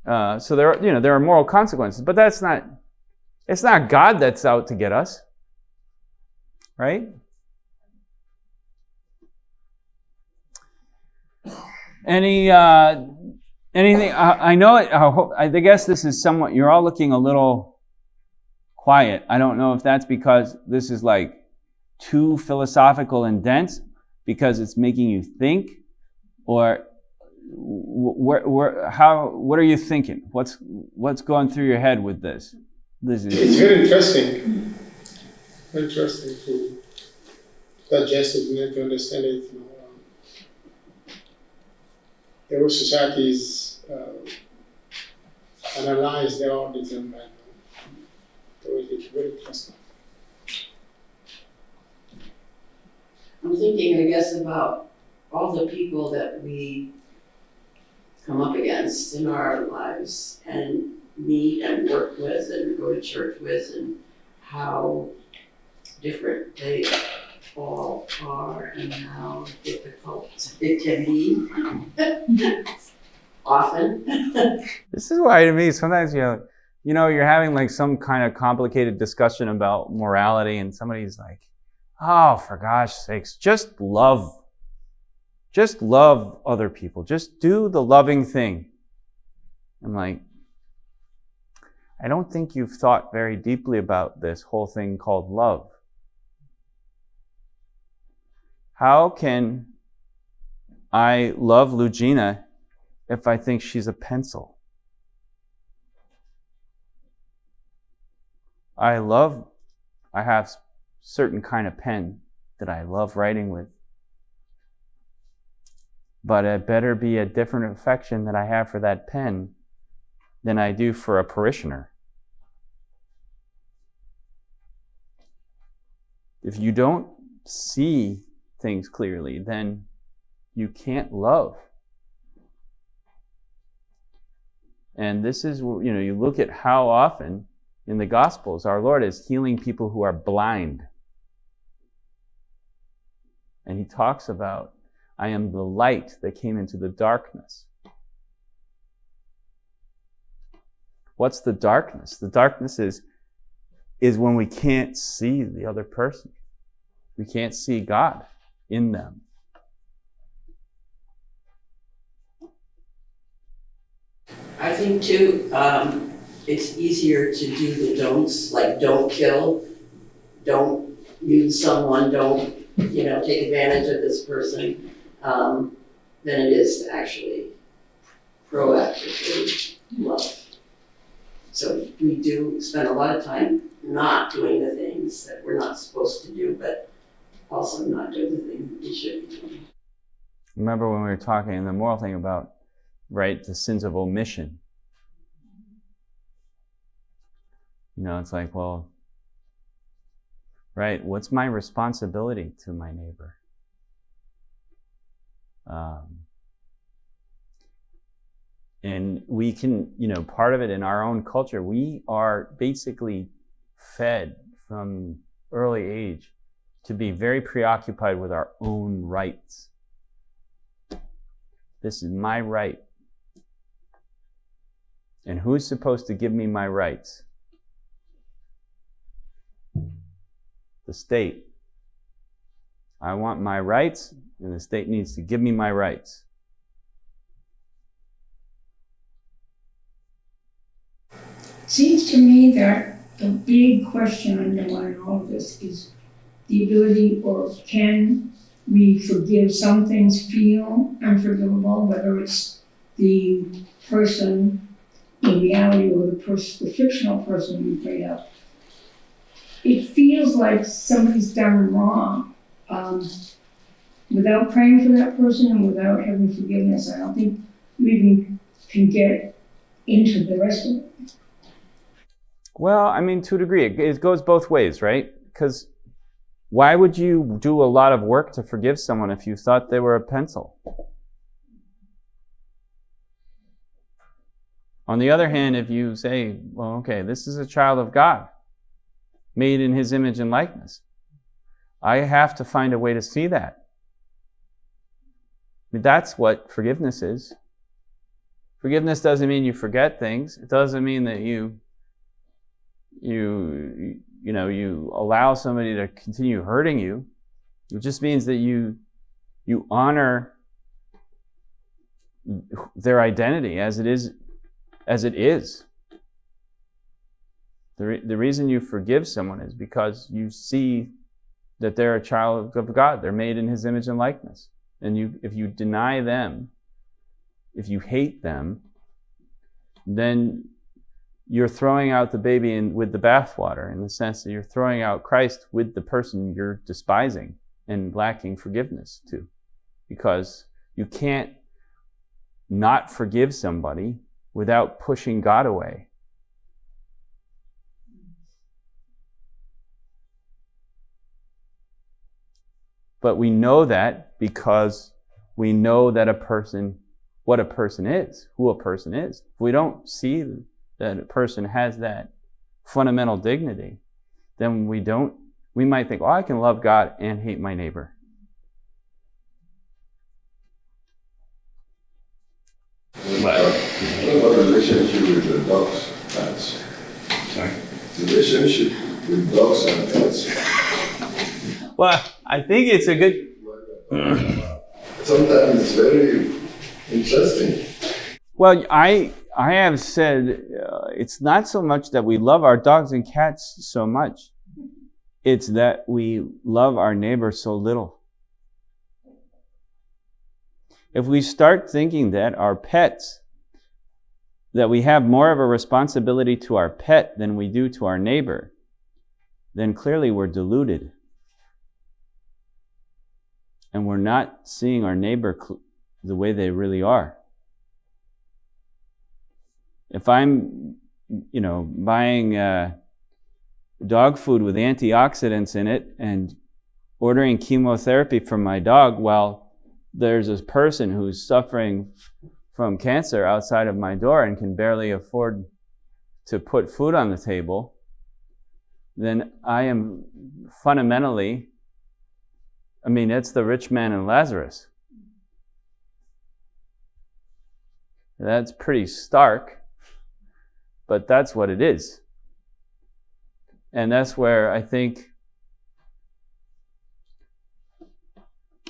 So there are moral consequences, but it's not God that's out to get us, right? Anything? I know. I guess this is somewhat. You're all looking a little quiet. I don't know if that's because this is like too philosophical and dense, because it's making you think, or what are you thinking? What's going through your head with this? It's very interesting. Very interesting to digest it and to understand it. The whole society is analyzed all the time right now. So it's very interesting. I'm thinking, I guess, about all the people that we come up against in our lives and meet and work with and go to church with, and how different they all are and how difficult it can be often. This is why to me sometimes you're having like some kind of complicated discussion about morality, and somebody's like, "Oh, for gosh sakes, just love other people. Just do the loving thing." I'm like, I don't think you've thought very deeply about this whole thing called love. How can I love Lugina if I think she's a pencil? I have certain kind of pen that I love writing with, but it better be a different affection that I have for that pen than I do for a parishioner. If you don't see things clearly, then you can't love. And this is, you look at how often in the Gospels our Lord is healing people who are blind. And he talks about, I am the light that came into the darkness. What's the darkness? The darkness is when we can't see the other person. We can't see God in them. I think too, it's easier to do the don'ts, like don't kill, don't use someone, don't, take advantage of this person, than it is to actually proactively love. So we do spend a lot of time not doing the things that we're not supposed to do, but also not doing the things that we should be doing. Remember when we were talking in the moral thing about, right, the sins of omission. It's like, well, right, what's my responsibility to my neighbor? And we can, part of it in our own culture, we are basically fed from early age to be very preoccupied with our own rights. This is my right. And who's supposed to give me my rights? The state. I want my rights, and the state needs to give me my rights. Seems to me that the big question underlying all of this is the ability, or can we forgive some things feel unforgivable, whether it's the person in reality or the fictional person we played out. It feels like somebody's done wrong. Without praying for that person and without having forgiveness, I don't think you even can get into the rest of it. Well, to a degree, it goes both ways, right? Because why would you do a lot of work to forgive someone if you thought they were a pencil? On the other hand, if you say, well, okay, this is a child of God, made in his image and likeness, I have to find a way to see that. That's what forgiveness is. Forgiveness doesn't mean you forget things. It doesn't mean that you allow somebody to continue hurting you. It just means that you honor their identity as it is. The reason you forgive someone is because you see that they're a child of God. They're made in his image and likeness. And if you deny them, if you hate them, then you're throwing out the baby with the bathwater, in the sense that you're throwing out Christ with the person you're despising and lacking forgiveness to. Because you can't not forgive somebody without pushing God away. But we know that because we know that what a person is, who a person is. If we don't see that a person has that fundamental dignity, then we might think, oh, I can love God and hate my neighbor. What about the relationship with the dogs, cats? Sorry? The relationship with dogs and cats. Well, I think it's a good... Sometimes it's very interesting. Well, I have said it's not so much that we love our dogs and cats so much. It's that we love our neighbor so little. If we start thinking that our pets, that we have more of a responsibility to our pet than we do to our neighbor, then clearly we're deluded. And we're not seeing our neighbor the way they really are. If I'm, buying dog food with antioxidants in it and ordering chemotherapy for my dog while there's this person who's suffering from cancer outside of my door and can barely afford to put food on the table, then I am fundamentally, it's the rich man and Lazarus. That's pretty stark, but that's what it is. And that's where I think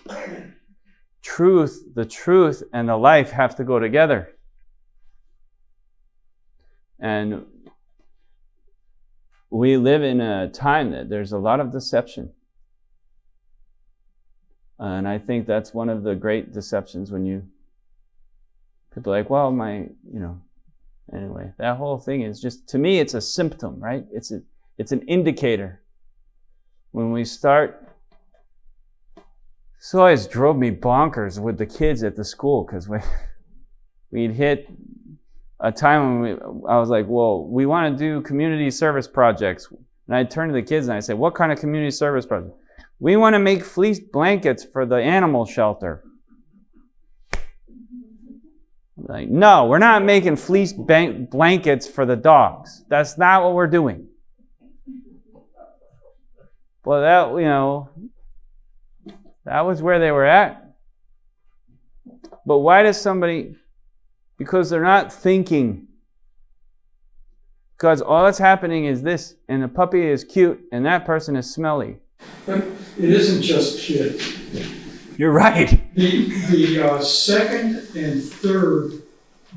the truth and the life have to go together. And we live in a time that there's a lot of deception. And I think that's one of the great deceptions when people are like, well, anyway, that whole thing is just, to me, it's a symptom, right? It's an indicator. When we start, this always drove me bonkers with the kids at the school, because we'd hit a time when I was like, well, we want to do community service projects. And I'd turn to the kids and I'd say, what kind of community service project? We want to make fleece blankets for the animal shelter. I'm like, no, we're not making fleece blankets for the dogs. That's not what we're doing. Well, that was where they were at. But why does somebody... Because they're not thinking. Because all that's happening is this, and the puppy is cute, and that person is smelly. But it isn't just kids. You're right. The second and third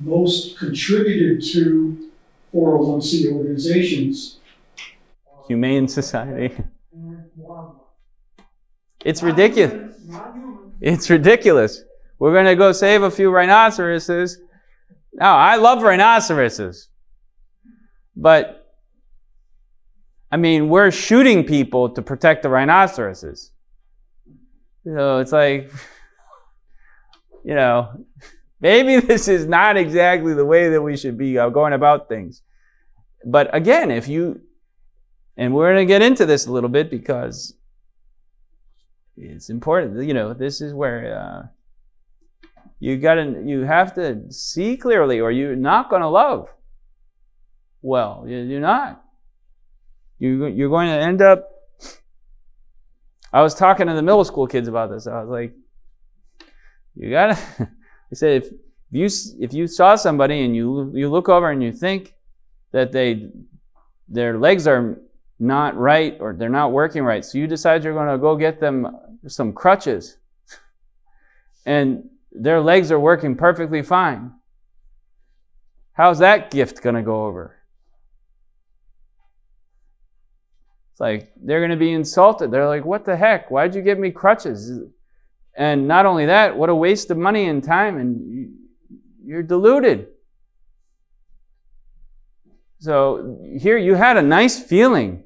most contributed to 401c organizations. Humane Society. It's ridiculous. It's ridiculous. We're going to go save a few rhinoceroses. Now, I love rhinoceroses. But, we're shooting people to protect the rhinoceroses. So it's like, maybe this is not exactly the way that we should be going about things. But again, and we're going to get into this a little bit because it's important. This is where you have to see clearly, or you're not going to love well. You're not. You're going to end up. I was talking to the middle school kids about this. I was like, you gotta. I said, if you saw somebody and you look over and you think that their legs are not right or they're not working right, so you decide you're going to go get them some crutches, and their legs are working perfectly fine. How's that gift going to go over? It's like they're going to be insulted. They're like, what the heck? Why'd you give me crutches? And not only that, what a waste of money and time, and you're deluded. So here you had a nice feeling.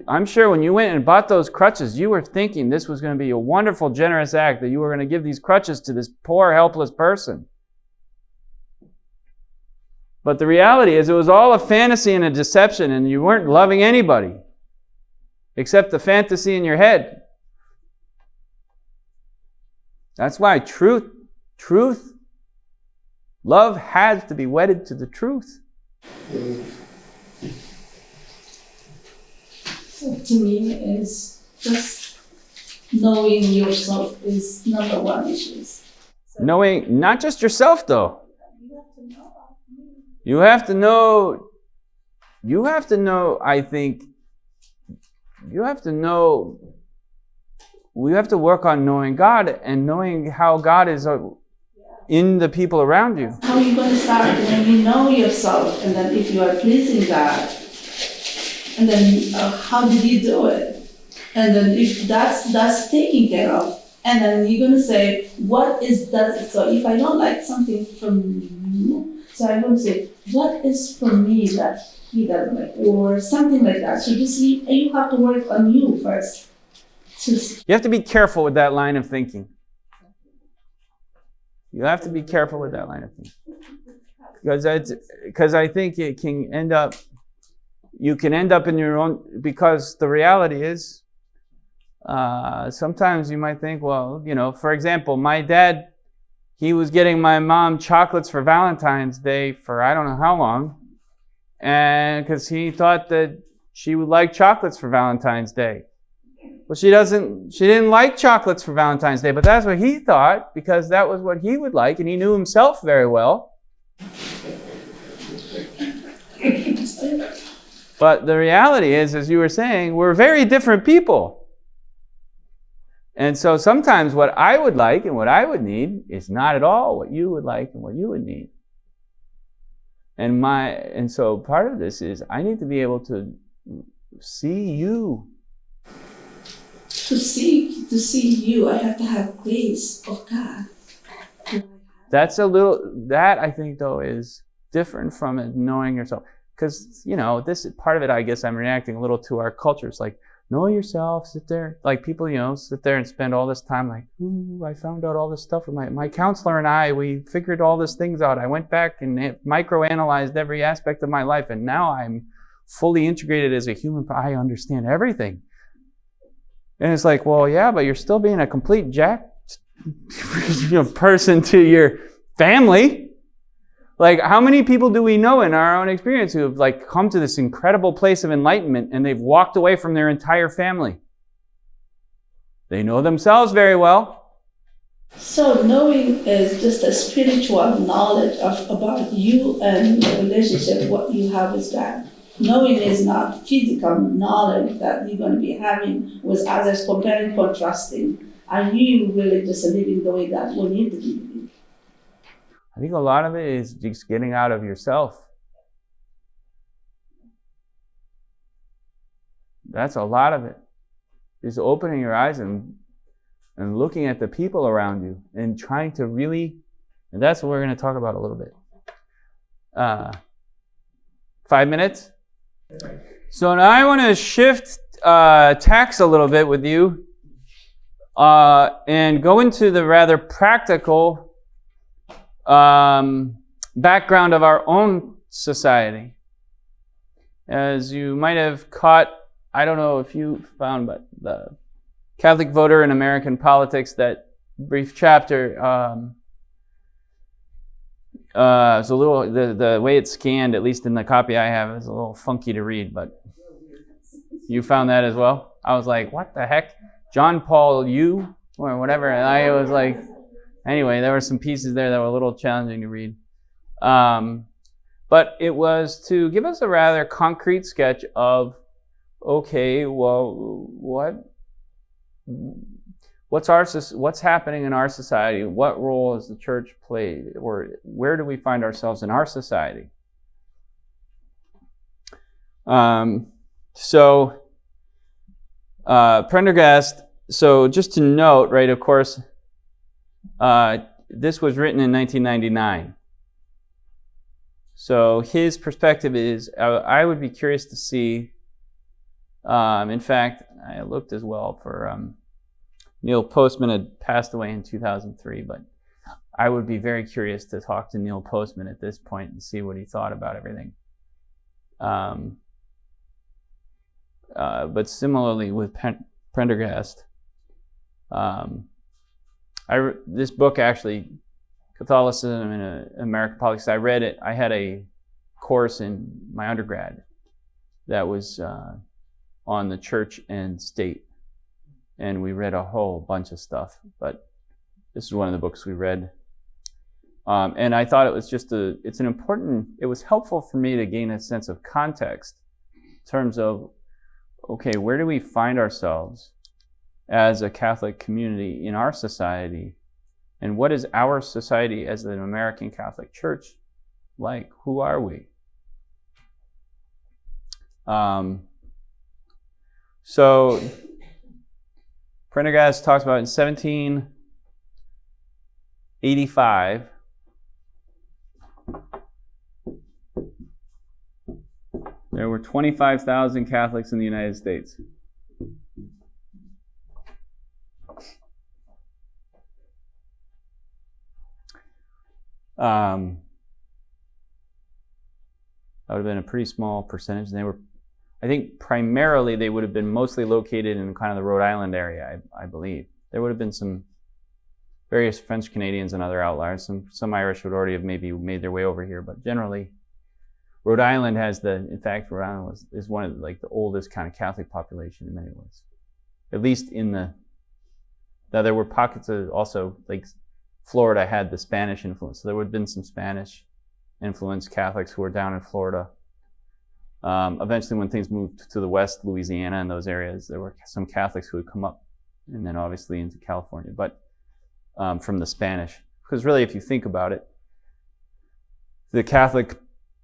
I'm sure when you went and bought those crutches, you were thinking this was going to be a wonderful, generous act, that you were going to give these crutches to this poor, helpless person. But the reality is it was all a fantasy and a deception, and you weren't loving anybody except the fantasy in your head. That's why truth, love has to be wedded to the truth. So to me, is just knowing yourself is number one issue. So Knowing not just yourself though. you have to know about me. You have to know, I think, we have to work on knowing God and knowing how God is in the people around you. How are you going to start when you know yourself, and then if you are pleasing God, and then how did you do it? And then if that's taken care of, and then you're going to say, what is that? So if I don't like something from you, so I'm going to say, what is from me that he doesn't like, or something like that. So you have to work on you first. You have to be careful with that line of thinking. You have to be careful with that line of thinking. Because I think it can end up, you can end up in your own, because the reality is, sometimes you might think, well, for example, my dad, he was getting my mom chocolates for Valentine's Day for I don't know how long, and because he thought that she would like chocolates for Valentine's Day. Well, she didn't like chocolates for Valentine's Day, but that's what he thought, because that was what he would like, and he knew himself very well. But the reality is, as you were saying, we're very different people. And so sometimes what I would like and what I would need is not at all what you would like and what you would need. And so part of this is I need to be able to see you. To see you, I have to have grace of God. That I think though is different from it knowing yourself. Because, this is part of it, I guess I'm reacting a little to our culture. It's like, know yourself, sit there. Like people, sit there and spend all this time like, ooh, I found out all this stuff with my counselor and we figured all these things out. I went back and microanalyzed every aspect of my life, and now I'm fully integrated as a human. I understand everything. And it's like, well, yeah, but you're still being a complete jack person to your family. Like, how many people do we know in our own experience who have come to this incredible place of enlightenment and they've walked away from their entire family? They know themselves very well. So knowing is just a spiritual knowledge about you and the relationship, what you have with God. Knowing is not physical knowledge that you're going to be having with others, comparing, contrasting. Are you really just living the way that we need to be living? I think a lot of it is just getting out of yourself. That's a lot of it. Is opening your eyes and looking at the people around you and trying to really, and that's what we're going to talk about a little bit. 5 minutes? So now I want to shift tacks a little bit with you and go into the rather practical background of our own society. As you might have caught, I don't know if you found, but the Catholic Voter in American Politics, that brief chapter, it's a little, the way it's scanned, at least in the copy I have, is a little funky to read, but you found that as well? I was like, what the heck? John Paul U, or whatever, and I was like, anyway, there were some pieces there that were a little challenging to read. But it was to give us a rather concrete sketch of, okay, well, what's happening in our society? What role has the church played? Or where do we find ourselves in our society? Prendergast, so just to note, right, of course, this was written in 1999. So his perspective is, I would be curious to see, in fact, I looked as well for, Neil Postman had passed away in 2003, but I would be very curious to talk to Neil Postman at this point and see what he thought about everything. But similarly with Prendergast, This book actually, Catholicism in American Politics, I read it. I had a course in my undergrad that was on the church and state. And we read a whole bunch of stuff, but this is one of the books we read. And I thought it was just it was helpful for me to gain a sense of context in terms of, okay, where do we find ourselves as a Catholic community in our society? And what is our society as an American Catholic Church like? Who are we? So Prendergast talks about in 1785, there were 25,000 Catholics in the United States. That would have been a pretty small percentage. And I think primarily they would have been mostly located in kind of the Rhode Island area, I believe. There would have been some various French Canadians and other outliers. Some Irish would already have maybe made their way over here, but generally Rhode Island in fact, Rhode Island is one of the oldest kind of Catholic population in many ways. At least now there were pockets of also, like Florida had the Spanish influence. So there would have been some Spanish influenced Catholics who were down in Florida. Eventually when things moved to the west, Louisiana and those areas, there were some Catholics who would come up and then obviously into California, but from the Spanish. Because really, if you think about it, the Catholic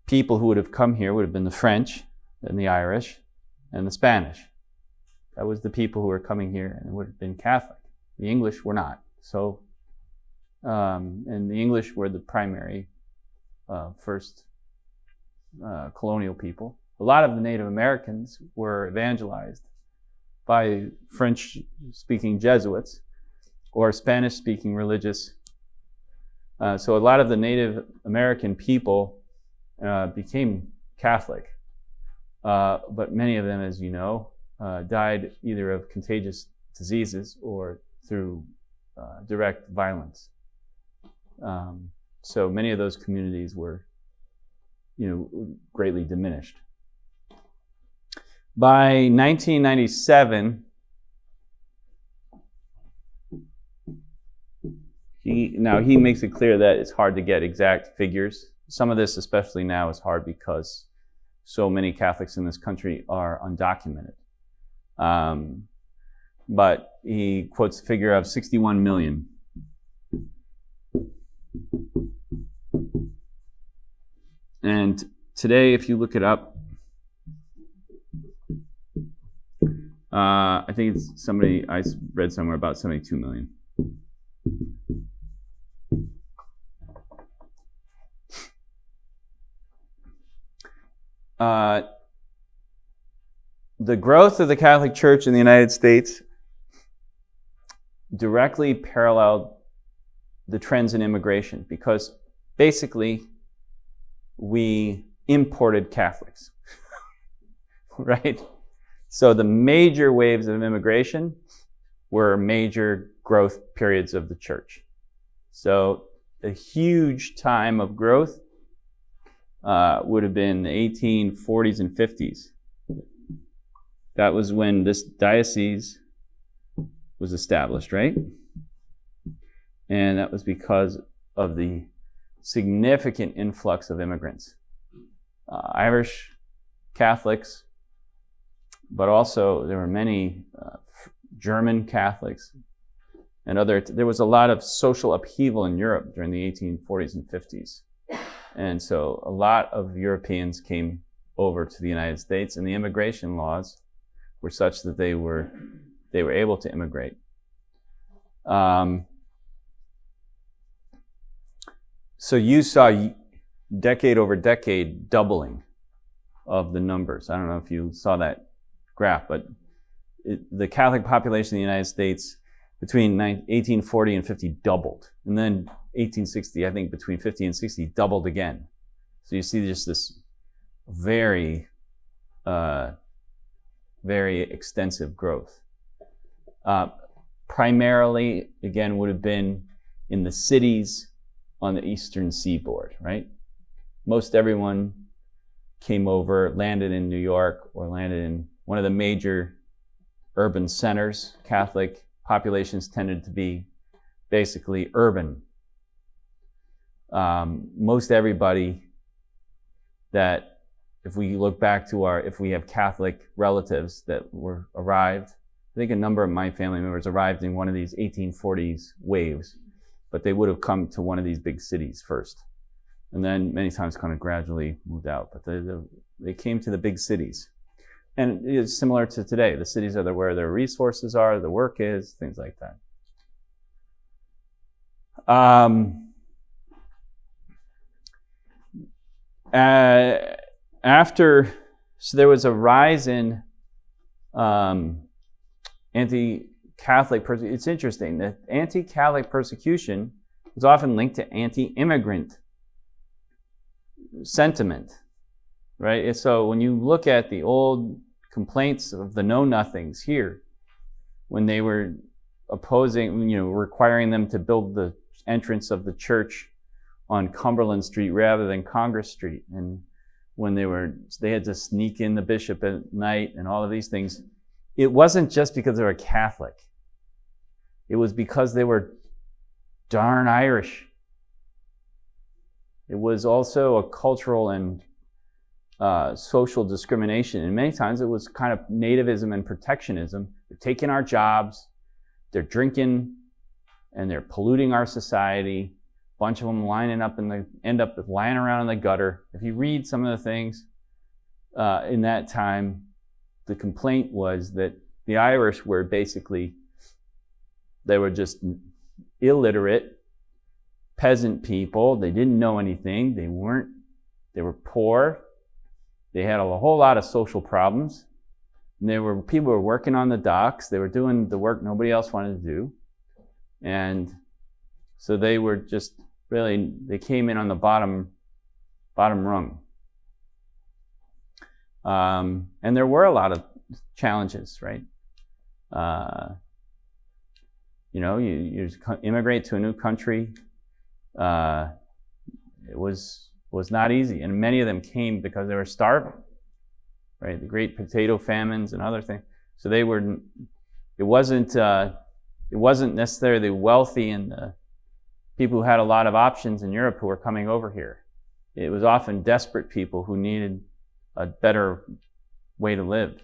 people who would have come here would have been the French and the Irish and the Spanish. That was the people who were coming here and would have been Catholic. The English were not. So, and the English were the primary first colonial people. A lot of the Native Americans were evangelized by French-speaking Jesuits or Spanish-speaking religious. So a lot of the Native American people became Catholic, but many of them, as you know, died either of contagious diseases or through direct violence. So many of those communities were, greatly diminished. By 1997, he makes it clear that it's hard to get exact figures. Some of this, especially now, is hard because so many Catholics in this country are undocumented. But he quotes a figure of 61 million. And today, if you look it up, I think it's I read somewhere about 72 million. The growth of the Catholic Church in the United States directly paralleled the trends in immigration because basically we imported Catholics, right? So the major waves of immigration were major growth periods of the church. So a huge time of growth would have been the 1840s and 50s. That was when this diocese was established, right? And that was because of the significant influx of immigrants. Irish Catholics, but also there were many German Catholics and there was a lot of social upheaval in Europe during the 1840s and 50s. And so a lot of Europeans came over to the United States, and the immigration laws were such that they were able to immigrate. So you saw decade over decade doubling of the numbers. I don't know if you saw that graph, but the Catholic population in the United States between 1840 and 50 doubled. And then 1860, I think between 50 and 60, doubled again. So you see just this very, very extensive growth. primarily, again, would have been in the cities on the eastern seaboard, right? Most everyone came over, landed in New York or landed in one of the major urban centers. Catholic populations tended to be basically urban. Most everybody that, if we look back to if we have Catholic relatives that were arrived, I think a number of my family members arrived in one of these 1840s waves, but they would have come to one of these big cities first, and then many times kind of gradually moved out. But they came to the big cities. And it's similar to today. The cities are where their resources are, the work is, things like that. So there was a rise in anti-Catholic persecution. It's interesting that anti-Catholic persecution was often linked to anti-immigrant sentiment, right? And so when you look at the old complaints of the know-nothings here, when they were opposing, requiring them to build the entrance of the church on Cumberland Street rather than Congress Street, and when they had to sneak in the bishop at night and all of these things, it wasn't just because they were Catholic. It was because they were darn Irish. It was also a cultural and social discrimination. And many times it was kind of nativism and protectionism. They're taking our jobs, they're drinking, and they're polluting our society. A bunch of them end up lying around in the gutter. If you read some of the things in that time, the complaint was that the Irish were basically, they were just illiterate peasant people. They didn't know anything. They were poor. They had a whole lot of social problems. And people were working on the docks. They were doing the work nobody else wanted to do. And so they were just they came in on the bottom rung. And there were a lot of challenges, right? You immigrate to a new country. It was not easy, and many of them came because they were starving, right? The great potato famines and other things. So it wasn't necessarily the wealthy and the people who had a lot of options in Europe who were coming over here. It was often desperate people who needed a better way to live.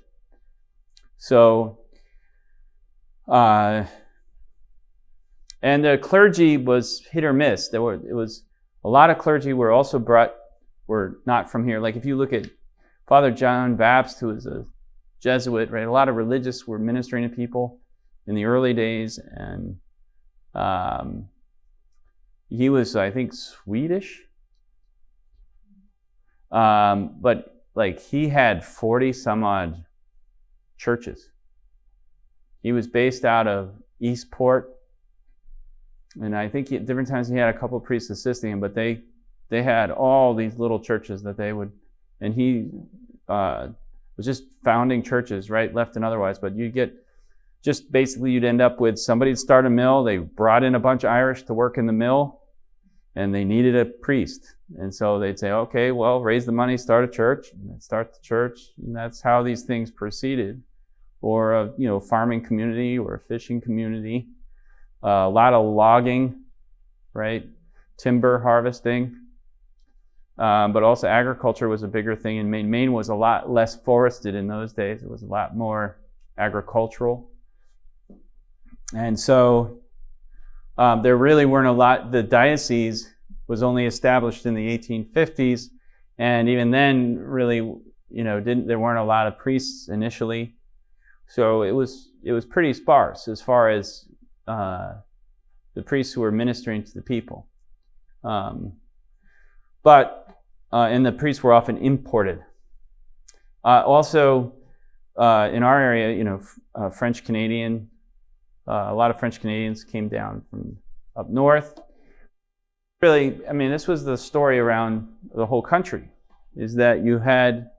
So, and the clergy was hit or miss. It was a lot of clergy were not from here. Like if you look at Father John Baptist, who was a Jesuit, right? A lot of religious were ministering to people in the early days, and he was, I think, Swedish. But like he had 40 some odd churches. He was based out of Eastport, and I think at different times he had a couple of priests assisting him, but they had all these little churches that they would, and he was just founding churches, right, left and otherwise. But you'd end up with somebody'd start a mill. They brought in a bunch of Irish to work in the mill, and they needed a priest. And so they'd say, okay, well, raise the money, start a church. And they'd start the church, and that's how these things proceeded. Or a farming community or a fishing community. A lot of logging, right? Timber harvesting. But also agriculture was a bigger thing in Maine. Maine was a lot less forested in those days. It was a lot more agricultural. And so there really weren't the diocese was only established in the 1850s. And even then, really, there weren't a lot of priests initially. So it was pretty sparse as far as the priests who were ministering to the people. And the priests were often imported. Also, in our area, French Canadian, a lot of French Canadians came down from up north. Really, this was the story around the whole country, is that you had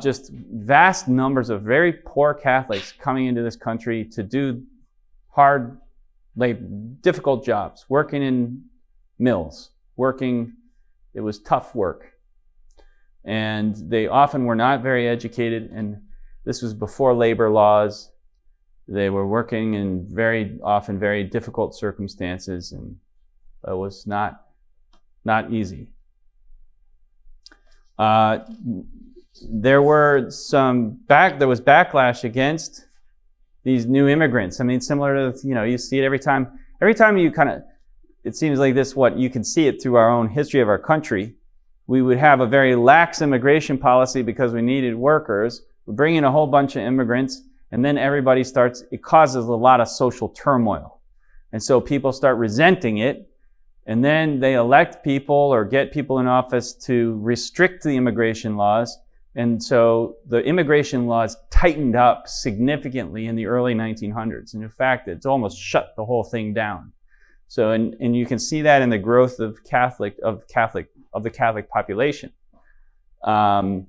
just vast numbers of very poor Catholics coming into this country to do hard labor, difficult jobs, working in mills, it was tough work. And they often were not very educated, and this was before labor laws. They were working in very often very difficult circumstances, and it was not easy. There was backlash against these new immigrants. I mean, similar to, you see it every time you it seems like this, you can see it through our own history of our country. We would have a very lax immigration policy because we needed workers. We bring in a whole bunch of immigrants, and then it causes a lot of social turmoil. And so people start resenting it, and then they elect people or get people in office to restrict the immigration laws. And so the immigration laws tightened up significantly in the early 1900s. And in fact, it's almost shut the whole thing down. So, and you can see that in the growth of the Catholic population. It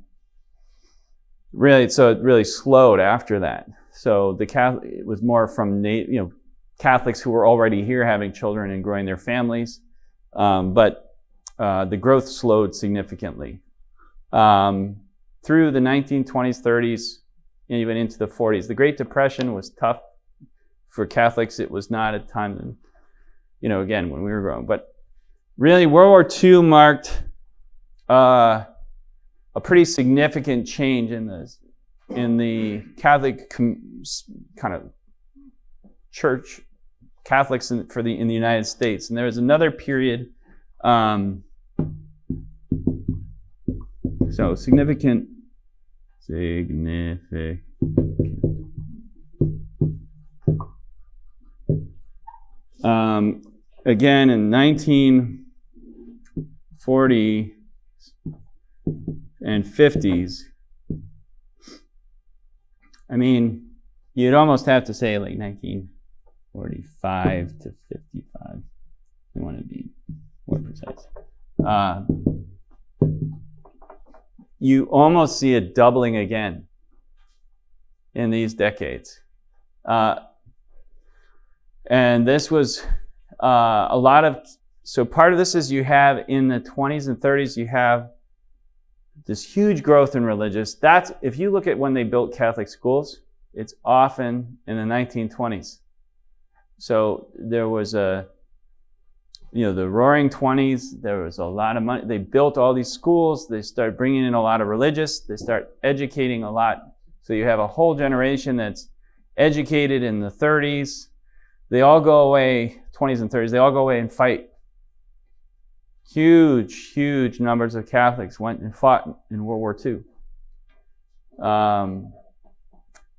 really slowed after that. So it was more from Catholics who were already here having children and growing their families, but the growth slowed significantly through the 1920s, 30s, and even into the 40s. The Great Depression was tough for Catholics. It was not a time, again, when we were growing. But really, World War II marked a pretty significant change in the Catholic kind of church, Catholics in the United States. And there was another period, significant. Again, in 1940 and 50s, I mean, you'd almost have to say like 1945 to 55. We want to be more precise. You almost see it doubling again in these decades. And this was part of this is you have in the 20s and 30s, you have this huge growth in religious. If you look at when they built Catholic schools, it's often in the 1920s. So there was the Roaring 20s, there was a lot of money. They built all these schools. They started bringing in a lot of religious. They start educating a lot. So you have a whole generation that's educated in the 30s. They all go away, 20s and 30s, they all go away and fight. Huge, huge numbers of Catholics went and fought in World War II.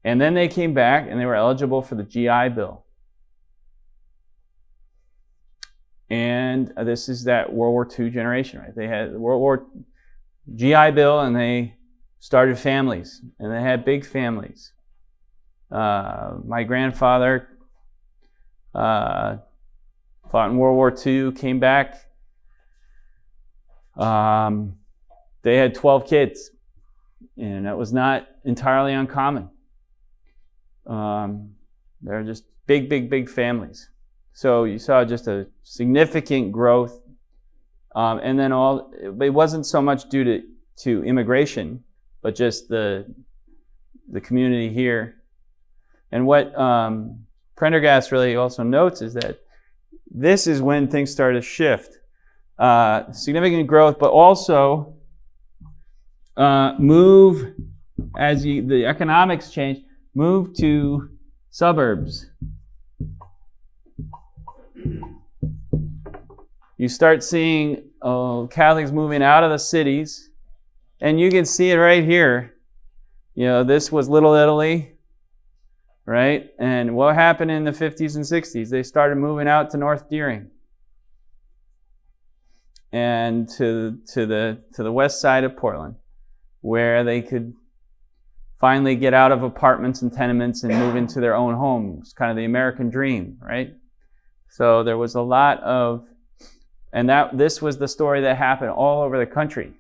And then they came back and they were eligible for the GI Bill. And this is that World War II generation, right? They had the World War GI Bill, and they started families, and they had big families. My grandfather fought in World War II, came back. They had 12 kids, and that was not entirely uncommon. They're just big, big, big families. So you saw just a significant growth, and then it wasn't so much due to immigration, but just the community here. And what Prendergast really also notes is that this is when things started to shift. Significant growth, but also move as the economics change, move to suburbs. You start seeing Catholics moving out of the cities, and you can see it right here. This was Little Italy, right? And what happened in the 50s and 60s? They started moving out to North Deering and to the west side of Portland, where they could finally get out of apartments and tenements and move into their own homes. Kind of the American dream, right? So there was a lot of, and this was the story that happened all over the country.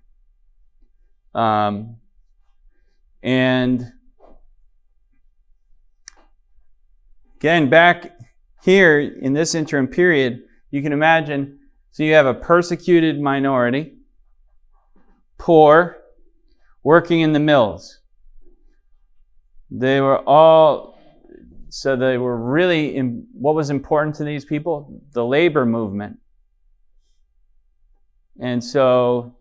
And again, back here in this interim period, you can imagine, so you have a persecuted minority, poor, working in the mills. They were really, what was important to these people? The labor movement. And so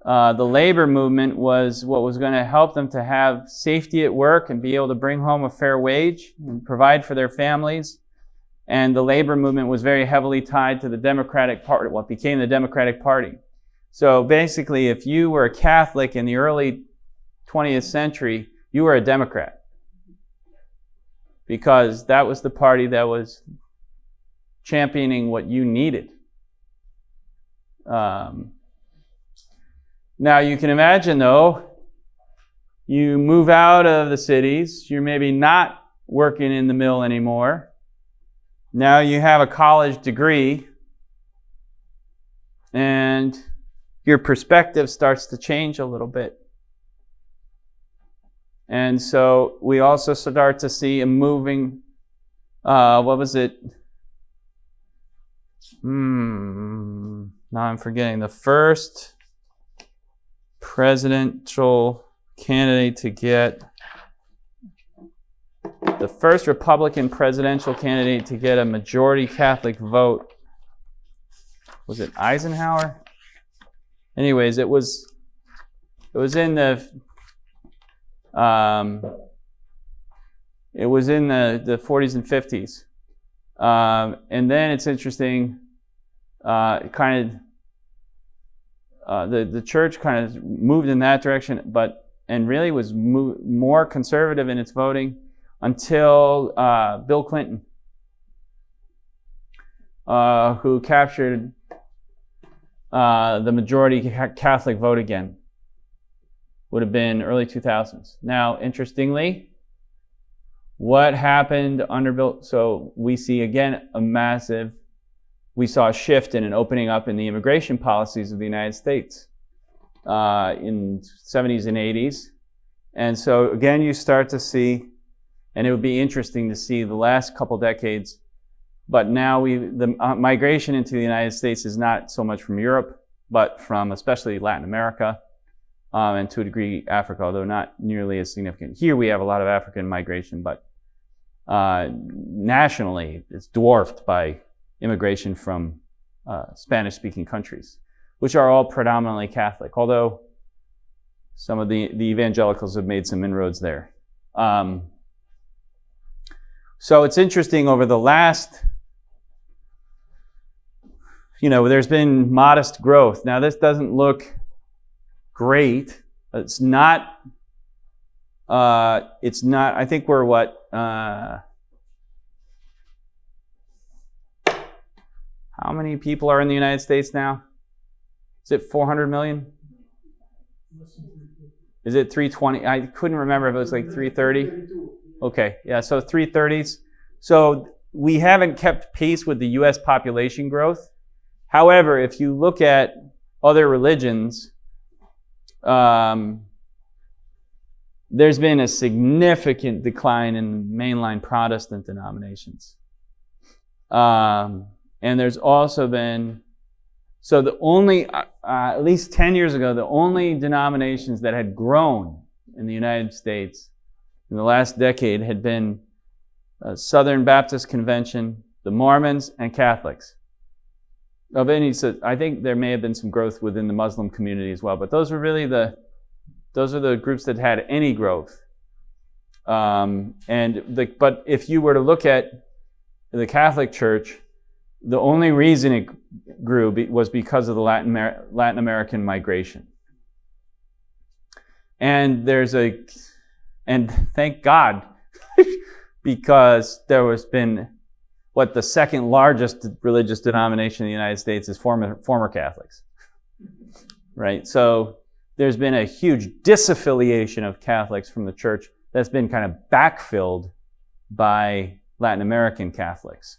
the labor movement was what was going to help them to have safety at work and be able to bring home a fair wage and provide for their families. And the labor movement was very heavily tied to the Democratic Party, what became the Democratic Party. So basically, if you were a Catholic in the early 20th century, you were a Democrat, because that was the party that was championing what you needed. Now you can imagine, though, you move out of the cities, you're maybe not working in the mill anymore. Now you have a college degree, and your perspective starts to change a little bit. And so we also start to see a moving, what was it? Now I'm forgetting. The first presidential candidate to get, the first Republican presidential candidate to get a majority Catholic vote. Was it Eisenhower? Anyways, it was in the 40s and 50s. And then it's interesting, the church kind of moved in that direction, and really was more conservative in its voting until Bill Clinton, who captured the majority Catholic vote again. Would have been early 2000s. Now, interestingly, what happened under Bill? So we see again we saw a shift in an opening up in the immigration policies of the United States in 70s and 80s. And so again, you start to see, and it would be interesting to see the last couple decades, but now the migration into the United States is not so much from Europe, but from especially Latin America, and to a degree Africa, although not nearly as significant. Here we have a lot of African migration, but nationally it's dwarfed by immigration from Spanish-speaking countries, which are all predominantly Catholic, although some of the evangelicals have made some inroads there. So it's interesting, over the last, there's been modest growth. Now this doesn't look great. It's not, I think we're how many people are in the United States now? Is it 400 million? Is it 320? I couldn't remember if it was like 330. Okay, yeah, so 330s. So we haven't kept pace with the US population growth. However, if you look at other religions, there's been a significant decline in mainline Protestant denominations. And there's also been, so the only, at least 10 years ago, the only denominations that had grown in the United States in the last decade had been Southern Baptist Convention, the Mormons, and Catholics. Of any, so I think there may have been some growth within the Muslim community as well, but those are the groups that had any growth. But if you were to look at the Catholic Church, the only reason it grew was because of the Latin American migration. And thank God, because there has been the second largest religious denomination in the United States is former Catholics, right? So there's been a huge disaffiliation of Catholics from the church that's been kind of backfilled by Latin American Catholics.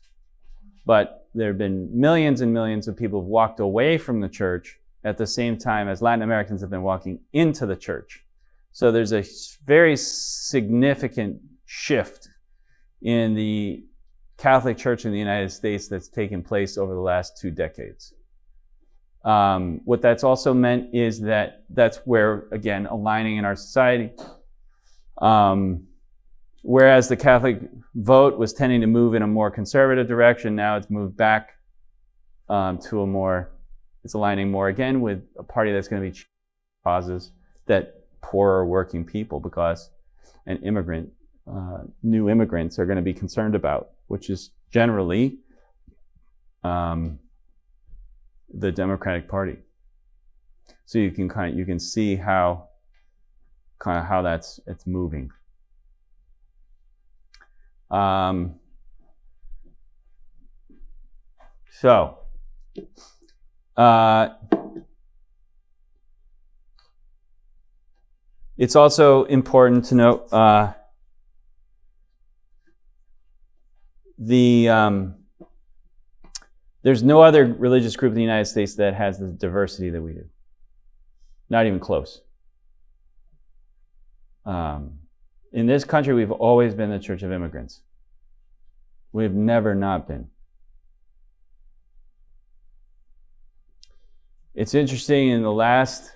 But there have been millions and millions of people who've walked away from the church at the same time as Latin Americans have been walking into the church. So there's a very significant shift in the Catholic Church in the United States that's taken place over the last 2 decades. What that's also meant is that that's where, again, aligning in our society, whereas the Catholic vote was tending to move in a more conservative direction, now it's moved back to a more, it's aligning more again with a party that's going to be causes that poorer working people because an immigrant, new immigrants are going to be concerned about, which is generally the Democratic Party. So you can see how it's moving. It's also important to note there's no other religious group in the United States that has the diversity that we do. Not even close. In this country, we've always been the Church of Immigrants. We've never not been. It's interesting in the last,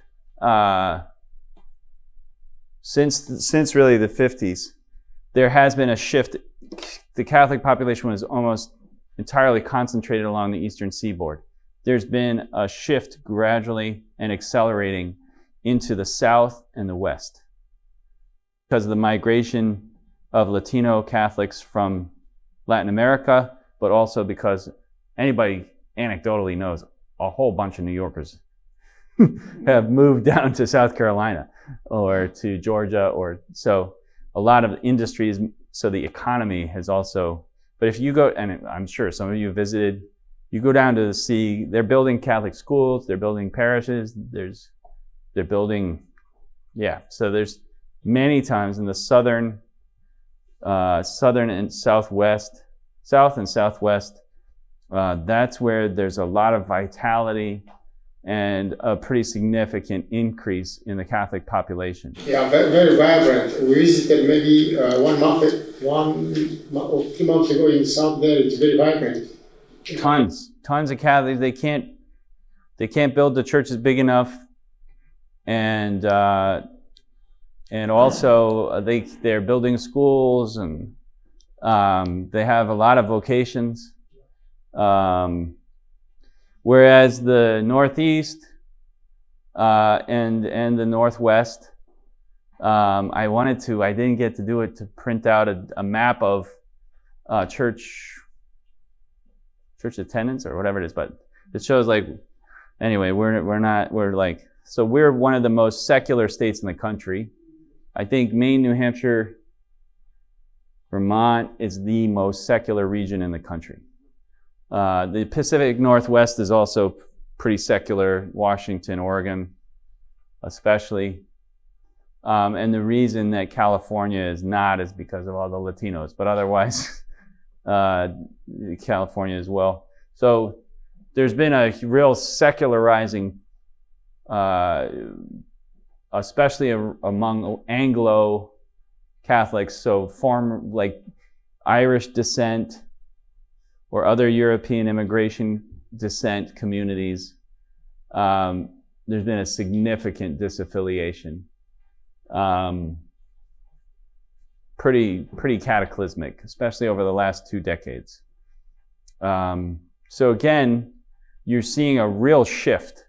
since really the 50s, there has been a shift. The Catholic population was almost entirely concentrated along the eastern seaboard. There's been a shift gradually and accelerating into the south and the west because of the migration of Latino Catholics from Latin America, but also because anybody anecdotally knows a whole bunch of New Yorkers have moved down to South Carolina or to Georgia, or so a lot of industries, so the economy has also, but if you go, and I'm sure some of you visited, you go down to the sea, they're building Catholic schools, they're building parishes, they're building, so there's many times in the southern and southwest, south and southwest, that's where there's a lot of vitality and a pretty significant increase in the Catholic population. Yeah, very, very vibrant. We visited maybe 1 month or 2 months ago in South there. It's very vibrant. Tons of Catholics. They can't build the churches big enough, and also they're building schools, and they have a lot of vocations. Whereas the Northeast and the Northwest, I didn't get to do it, to print out a map of church attendance or whatever it is, but it shows so we're one of the most secular states in the country. I think Maine, New Hampshire, Vermont is the most secular region in the country. The Pacific Northwest is also pretty secular, Washington, Oregon, especially. And the reason that California is not is because of all the Latinos, but otherwise, California as well. So there's been a real secularizing, especially among Anglo Catholics, so like Irish descent, or other European immigration descent communities, there's been a significant disaffiliation. Pretty cataclysmic, especially over the last 2 decades. So again, you're seeing a real shift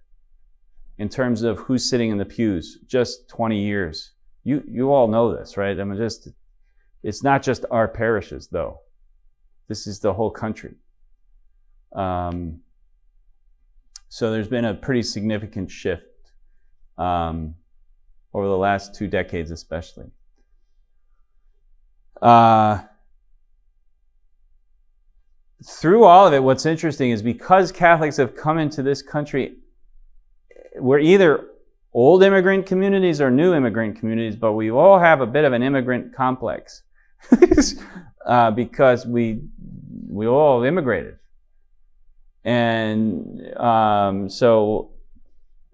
in terms of who's sitting in the pews, just 20 years. You all know this, right? I mean, it's not just our parishes, though. This is the whole country. So there's been a pretty significant shift over the last 2 decades, especially. Through all of it, what's interesting is because Catholics have come into this country, we're either old immigrant communities or new immigrant communities, but we all have a bit of an immigrant complex because we all immigrated. And so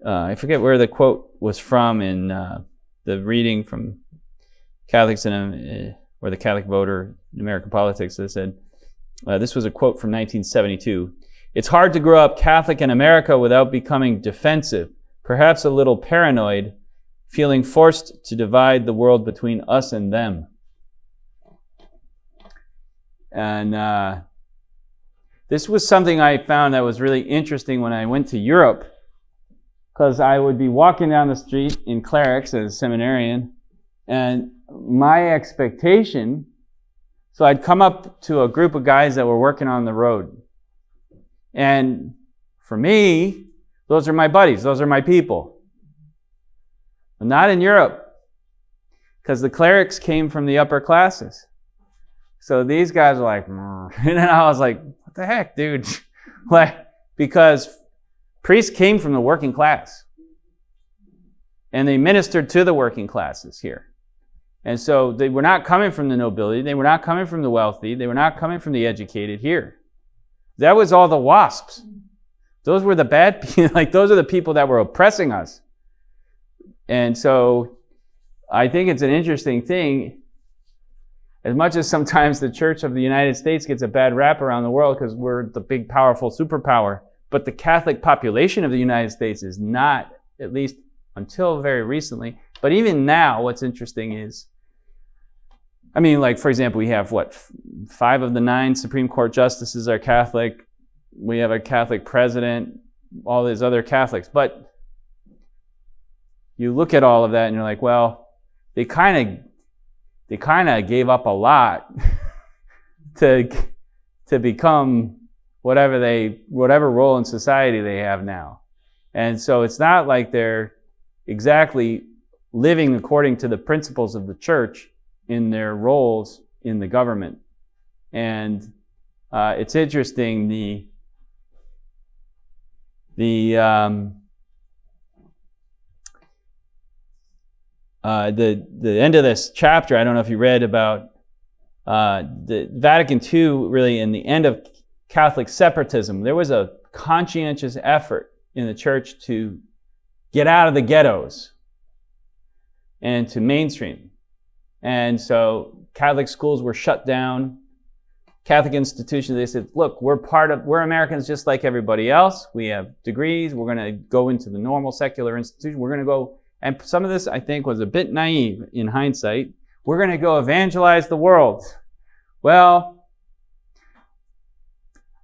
I forget where the quote was from in the reading from Catholics or the Catholic Voter in American Politics that said, This was a quote from 1972. "It's hard to grow up Catholic in America without becoming defensive, perhaps a little paranoid, feeling forced to divide the world between us and them." And this was something I found that was really interesting when I went to Europe, because I would be walking down the street in clerics as a seminarian, and my expectation, so I'd come up to a group of guys that were working on the road. And for me, those are my buddies, those are my people. But not in Europe, because the clerics came from the upper classes. So these guys were like, and then I was like, what the heck, dude? Like, because priests came from the working class. And they ministered to the working classes here. And so they were not coming from the nobility, they were not coming from the wealthy, they were not coming from the educated here. That was all the WASPs. Those were the bad people, like those are the people that were oppressing us. And so I think it's an interesting thing. As much as sometimes the Church of the United States gets a bad rap around the world because we're the big, powerful superpower, but the Catholic population of the United States is not, at least until very recently. But even now, what's interesting is, I mean, like, for example, we have, 5 of the 9 Supreme Court justices are Catholic. We have a Catholic president, all these other Catholics. But you look at all of that and you're like, well, they kind of gave up a lot to become whatever role in society they have now. And so it's not like they're exactly living according to the principles of the church in their roles in the government. And it's interesting, the end of this chapter, I don't know if you read about the Vatican II, really in the end of Catholic separatism. There was a conscientious effort in the church to get out of the ghettos and to mainstream. And so Catholic schools were shut down. Catholic institutions, they said, look, we're Americans just like everybody else. We have degrees. We're going to go into the normal secular institution. We're going to go, and some of this I think was a bit naive in hindsight. We're going to go evangelize the world. Well,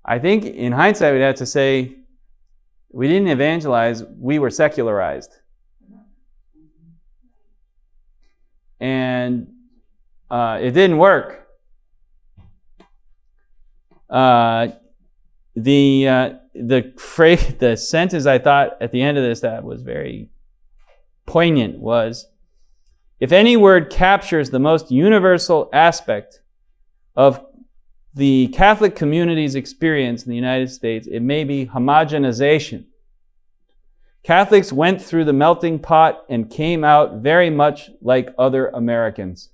I think in hindsight we'd have to say we didn't evangelize, we were secularized. And it didn't work. The sentence I thought at the end of this that was very poignant was, if any word captures the most universal aspect of the Catholic community's experience in the United States, it may be homogenization. Catholics went through the melting pot and came out very much like other Americans.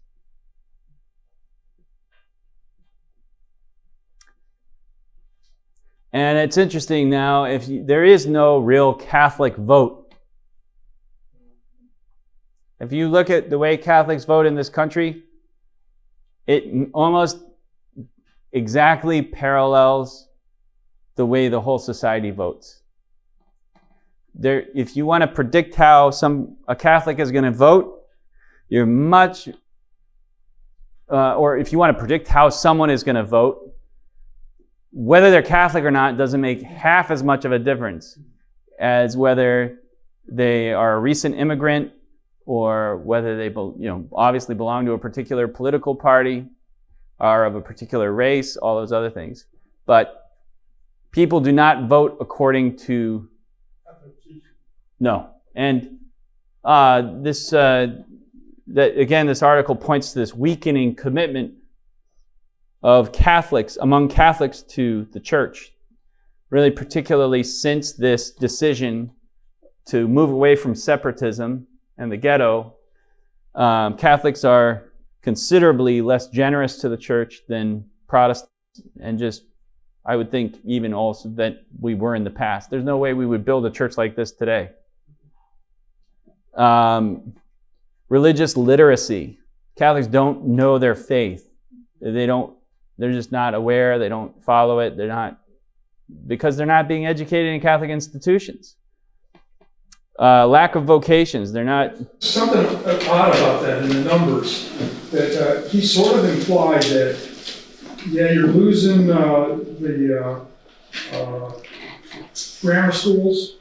And it's interesting now, there is no real Catholic vote. If you look at the way Catholics vote in this country, it almost exactly parallels the way the whole society votes. If you want to predict how a Catholic is going to vote, or if you want to predict how someone is going to vote, whether they're Catholic or not doesn't make half as much of a difference as whether they are a recent immigrant or whether they obviously belong to a particular political party, are of a particular race, all those other things. But people do not vote according to... No. And this article points to this weakening commitment of Catholics, among Catholics to the church, really particularly since this decision to move away from separatism and the ghetto. Catholics are considerably less generous to the church than Protestants, and just, I would think, even also that we were in the past. There's no way we would build a church like this today. Religious literacy. Catholics don't know their faith. They don't they're just not aware. They don't follow it. Because they're not being educated in Catholic institutions. Lack of vocations. They're not. Something odd about that in the numbers, that he sort of implied that, yeah, you're losing the grammar schools.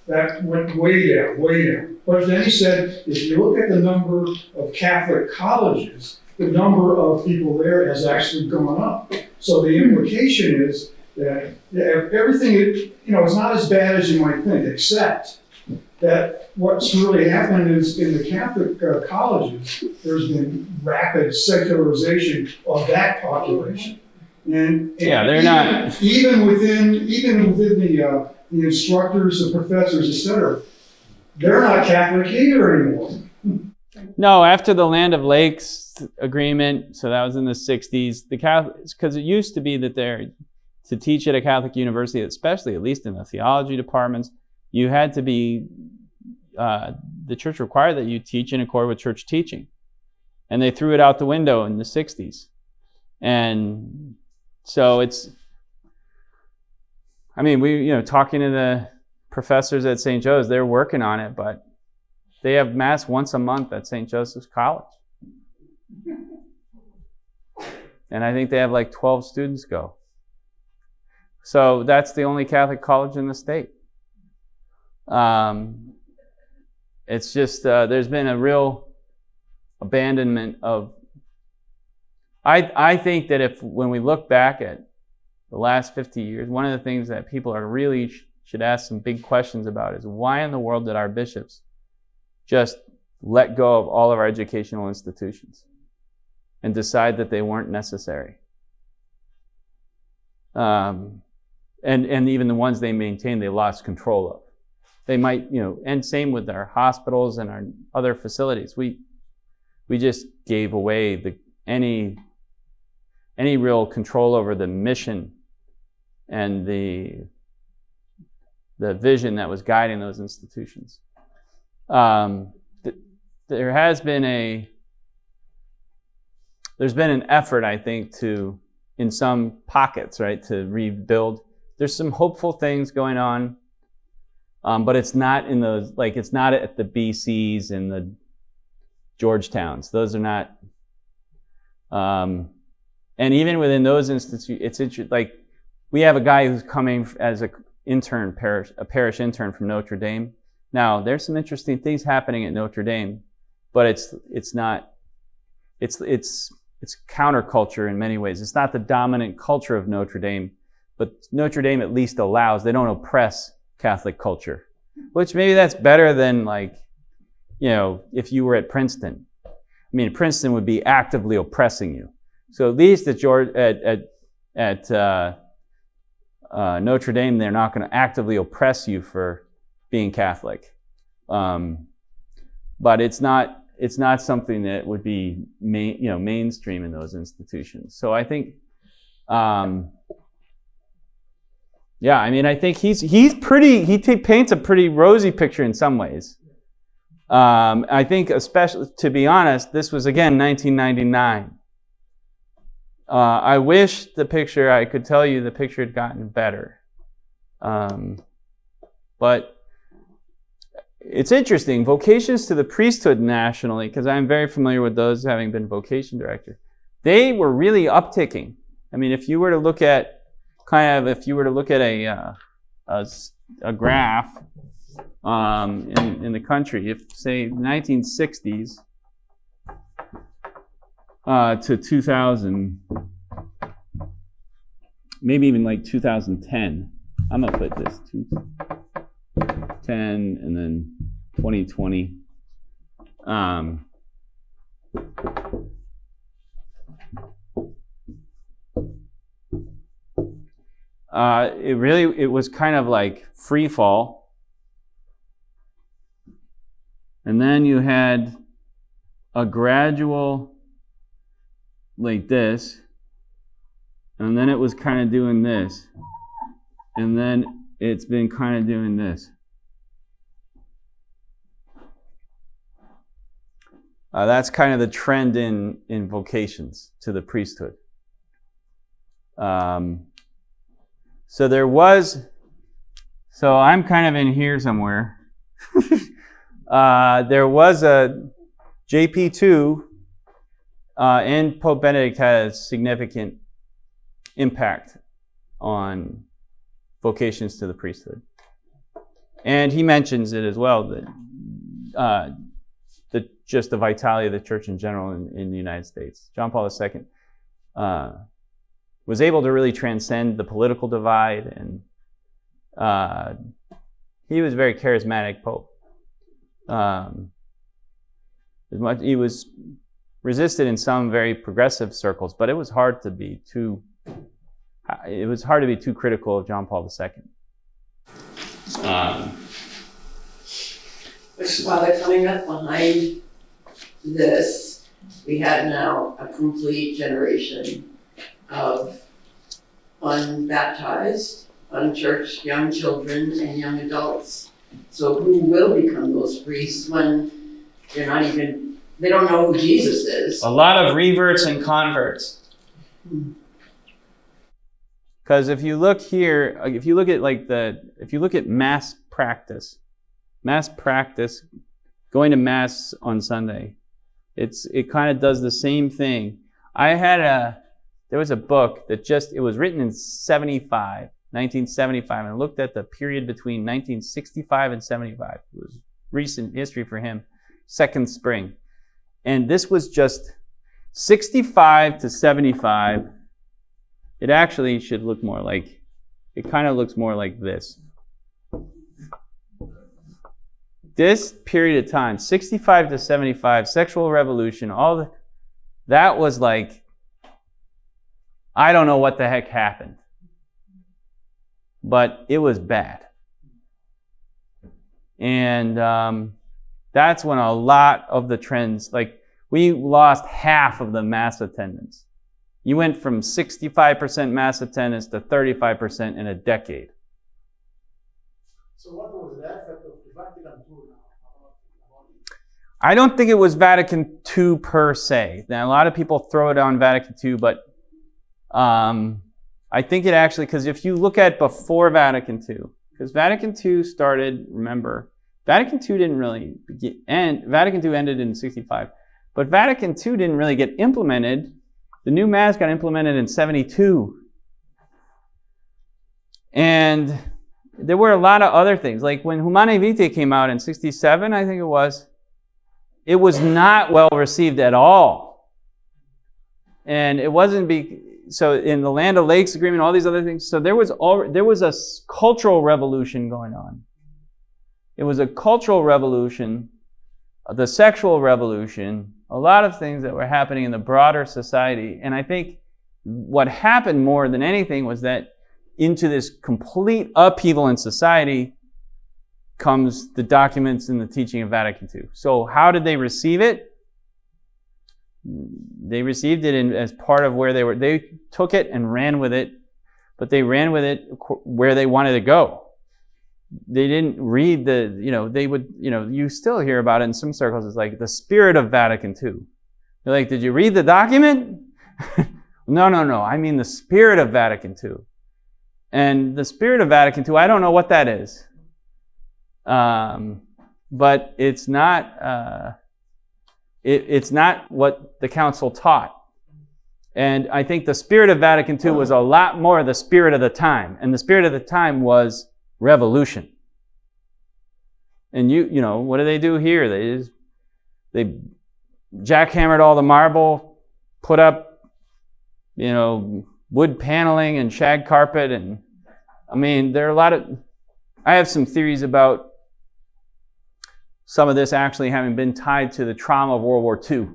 That went way down, way down. But then he said, if you look at the number of Catholic colleges, the number of people there has actually gone up. So the implication is that everything, it's not as bad as you might think, except that what's really happened is in the Catholic colleges, there's been rapid secularization of that population. And Yeah, they're not. Even within the instructors, the professors, etc., they're not Catholic either anymore. No, after the Land of Lakes agreement, so that was in the 60s, the Catholics, because it used to be that to teach at a Catholic university, especially at least in the theology departments, you had to be, the church required that you teach in accord with church teaching. And they threw it out the window in the 60s. And so talking to the professors at St. Joe's, they're working on it, but they have Mass once a month at St. Joseph's College. And I think they have like 12 students go. So that's the only Catholic college in the state. It's just, there's been a real abandonment of, I think that when we look back at the last 50 years, one of the things that people are really should ask some big questions about is why in the world did our bishops just let go of all of our educational institutions and decide that they weren't necessary? And even the ones they maintained, they lost control of. They might, and same with our hospitals and our other facilities. We just gave away any real control over the mission and the vision that was guiding those institutions. There's been an effort, I think, in some pockets, right, to rebuild. There's some hopeful things going on, but it's not in those, it's not at the BCs and the Georgetowns. Those are not, and even within those institutes, it's interesting. We have a guy who's coming as a parish intern from Notre Dame. Now, there's some interesting things happening at Notre Dame, but it's counterculture in many ways. It's not the dominant culture of Notre Dame, but Notre Dame at least allows, they don't oppress Catholic culture, which maybe that's better than if you were at Princeton. I mean, Princeton would be actively oppressing you. So at least at Notre Dame, they're not going to actively oppress you for being Catholic. But it's not something that would be mainstream in those institutions. So I think, I think he paints a pretty rosy picture in some ways. I think, especially, to be honest, this was again 1999. I wish I could tell you the picture had gotten better. But it's interesting, vocations to the priesthood nationally, because I'm very familiar with those having been vocation director, they were really upticking. I mean, if you were to look at a graph in the country, if say 1960s to 2000, maybe even 2010. I'm gonna put this 2010 and then 2020. It was kind of like free fall. And then you had a gradual like this, and then it was kind of doing this, and then it's been kind of doing this. That's kind of the trend in vocations to the priesthood. So there was, so I'm kind of in here somewhere. There was a JP2, and Pope Benedict had a significant impact on vocations to the priesthood. And he mentions it as well, that just the vitality of the church in general in the United States. John Paul II was able to really transcend the political divide, and he was a very charismatic pope. He was resisted in some very progressive circles, but it was hard to be too critical of John Paul II. While they're coming up behind this, we had now a complete generation of unbaptized, unchurched young children and young adults. So who will become those priests when they don't know who Jesus is? A lot of reverts and converts. Because if you look here, if you look at mass practice, going to mass on Sunday, it kind of does the same thing. There was a book that it was written in 1975, and I looked at the period between 1965 and 75. It was recent history for him, Second Spring. And this was just 65 to 75. It actually should look more like, it kind of looks more like this. This period of time, 65 to 75, sexual revolution, that was like, I don't know what the heck happened. But it was bad. And that's when a lot of the trends, like we lost half of the mass attendance. You went from 65% mass attendance to 35% in a decade. So what was the effect of Vatican II now? I don't think it was Vatican II per se. Now, a lot of people throw it on Vatican II, but I think it actually, because if you look at before Vatican II, because Vatican II started, remember, Vatican II didn't really end, Vatican II ended in 65, but Vatican II didn't really get implemented. The new Mass got implemented in 72. And there were a lot of other things, like when Humanae Vitae came out in 67, I think it was not well received at all. And it wasn't so in the Land O'Lakes Agreement, all these other things. So there was a cultural revolution going on. It was a cultural revolution, the sexual revolution, a lot of things that were happening in the broader society. And I think what happened more than anything was that into this complete upheaval in society comes the documents and the teaching of Vatican II. So how did they receive it? They received it as part of where they took it and ran with it, but they ran with it where they wanted to go. They didn't read you still hear about it in some circles. It's like the spirit of Vatican II. They're like, did you read the document? No. I mean the spirit of Vatican II. And the spirit of Vatican II, I don't know what that is. But it's not, it's not what the council taught. And I think the spirit of Vatican II was a lot more the spirit of the time. And the spirit of the time was revolution. And what do they do here? They jackhammered all the marble, put up, wood paneling and shag carpet. And I mean, I have some theories about some of this actually having been tied to the trauma of World War II.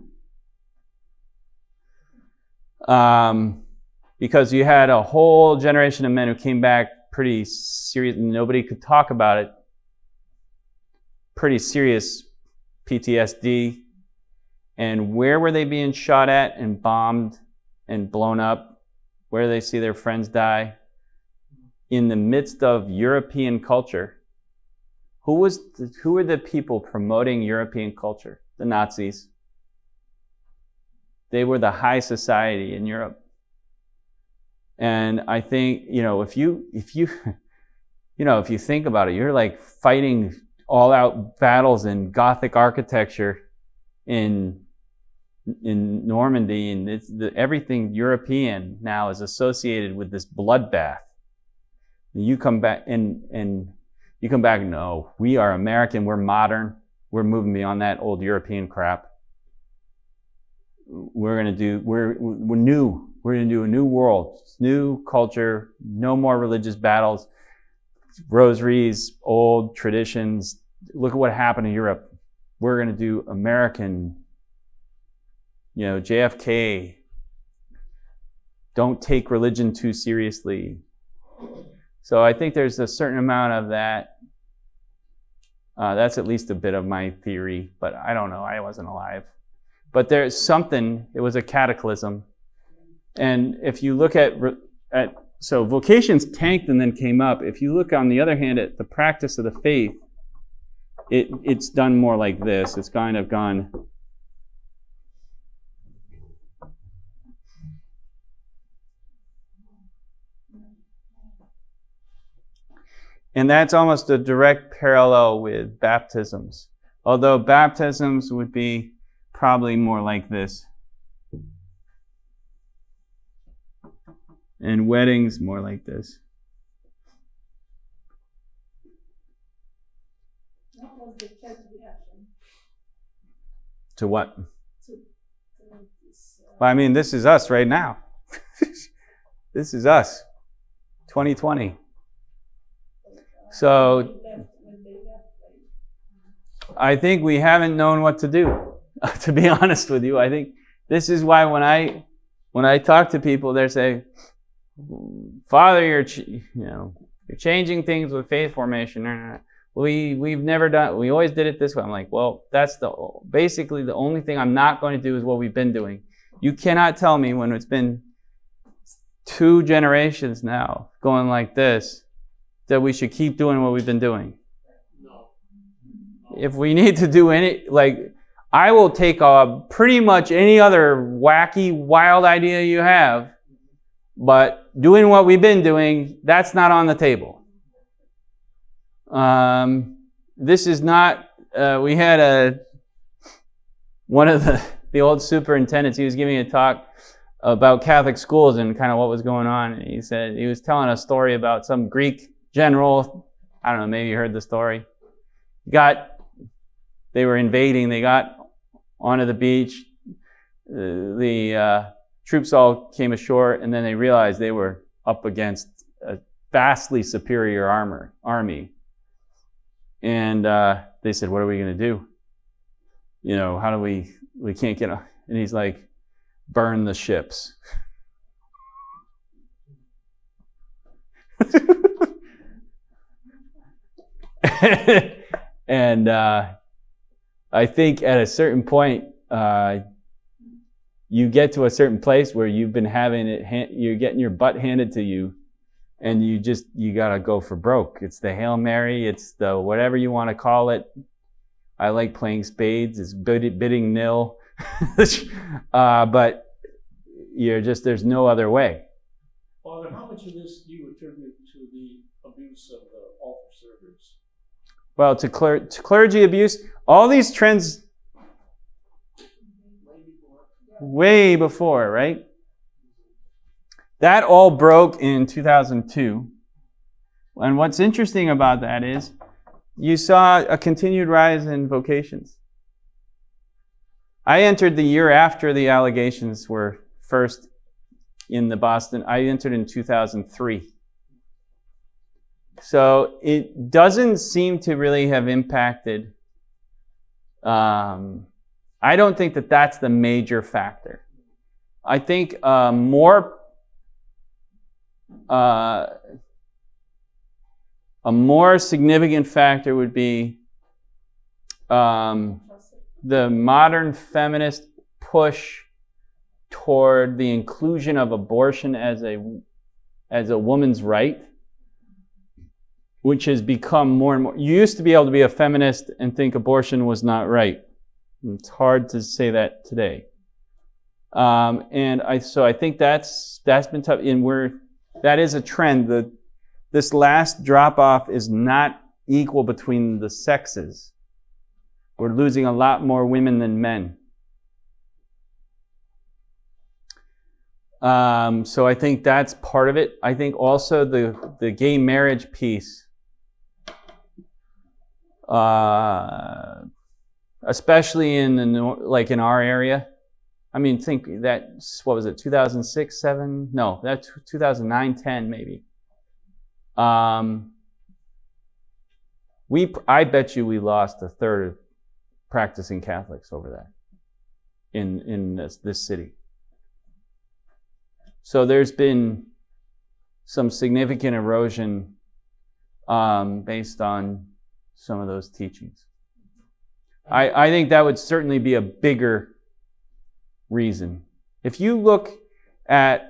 Because you had a whole generation of men who came back pretty serious, nobody could talk about it, pretty serious PTSD. And where were they being shot at and bombed and blown up? Where do they see their friends die? In the midst of European culture. Who were the people promoting European culture? The Nazis. They were the high society in Europe. And I think, if you think about it, you're like fighting all out battles in Gothic architecture in Normandy, and everything European now is associated with this bloodbath. And you come back and no, we are American, we're modern, we're moving beyond that old European crap. We're new. We're going to do a new world, new culture, no more religious battles, rosaries, old traditions. Look at what happened in Europe. We're going to do American, JFK. Don't take religion too seriously. So I think there's a certain amount of that. That's at least a bit of my theory, but I don't know. I wasn't alive. But there's something, it was a cataclysm. And if you look so vocations tanked and then came up. If you look, on the other hand, at the practice of the faith, it's done more like this. It's kind of gone. And that's almost a direct parallel with baptisms. Although baptisms would be probably more like this. And weddings more like this. What was the church reaction? To what? Well, I mean, this is us right now. This is us. 2020. So I think we haven't known what to do, to be honest with you. I think this is why when I talk to people, they say, Father, you're changing things with faith formation. We've never done, we always did it this way. I'm like, well, that's basically the only thing I'm not going to do is what we've been doing. You cannot tell me when it's been 2 generations now going like this, that we should keep doing what we've been doing. No. If we need to do I will take pretty much any other wacky, wild idea you have, but doing what we've been doing, that's not on the table. This is not, we had one of the old superintendents, he was giving a talk about Catholic schools and kind of what was going on. And he was telling a story about some Greek general. I don't know, maybe you heard the story. They were invading, they got onto the beach. The troops all came ashore, and then they realized they were up against a vastly superior army. And they said, what are we going to do? How do we can't get on. And he's like, burn the ships. And I think at a certain point, you get to a certain place where you've been you're getting your butt handed to you, and you gotta go for broke. It's the Hail Mary, it's the whatever you want to call it. I like playing spades, it's bidding nil. But there's no other way. Father, how much of this do you attribute to the abuse of the altar servers? Well, to clergy abuse, all these trends way before, right? That all broke in 2002. And what's interesting about that is you saw a continued rise in vocations. I entered the year after the allegations were first in the Boston. I entered in 2003. So it doesn't seem to really have impacted. I don't think that that's the major factor. I think a more significant factor would be the modern feminist push toward the inclusion of abortion as a woman's right, which has become more and more. You used to be able to be a feminist and think abortion was not right. It's hard to say that today. So I think that's been tough. And that is a trend. This last drop-off is not equal between the sexes. We're losing a lot more women than men. So I think that's part of it. I think also the gay marriage piece, especially in like in our area. I mean, think that, what was it, 2006, 7? No, that's 2009, 10 maybe. I bet you we lost a third of practicing Catholics over that in this city. So there's been some significant erosion based on some of those teachings. I think that would certainly be a bigger reason. If you look at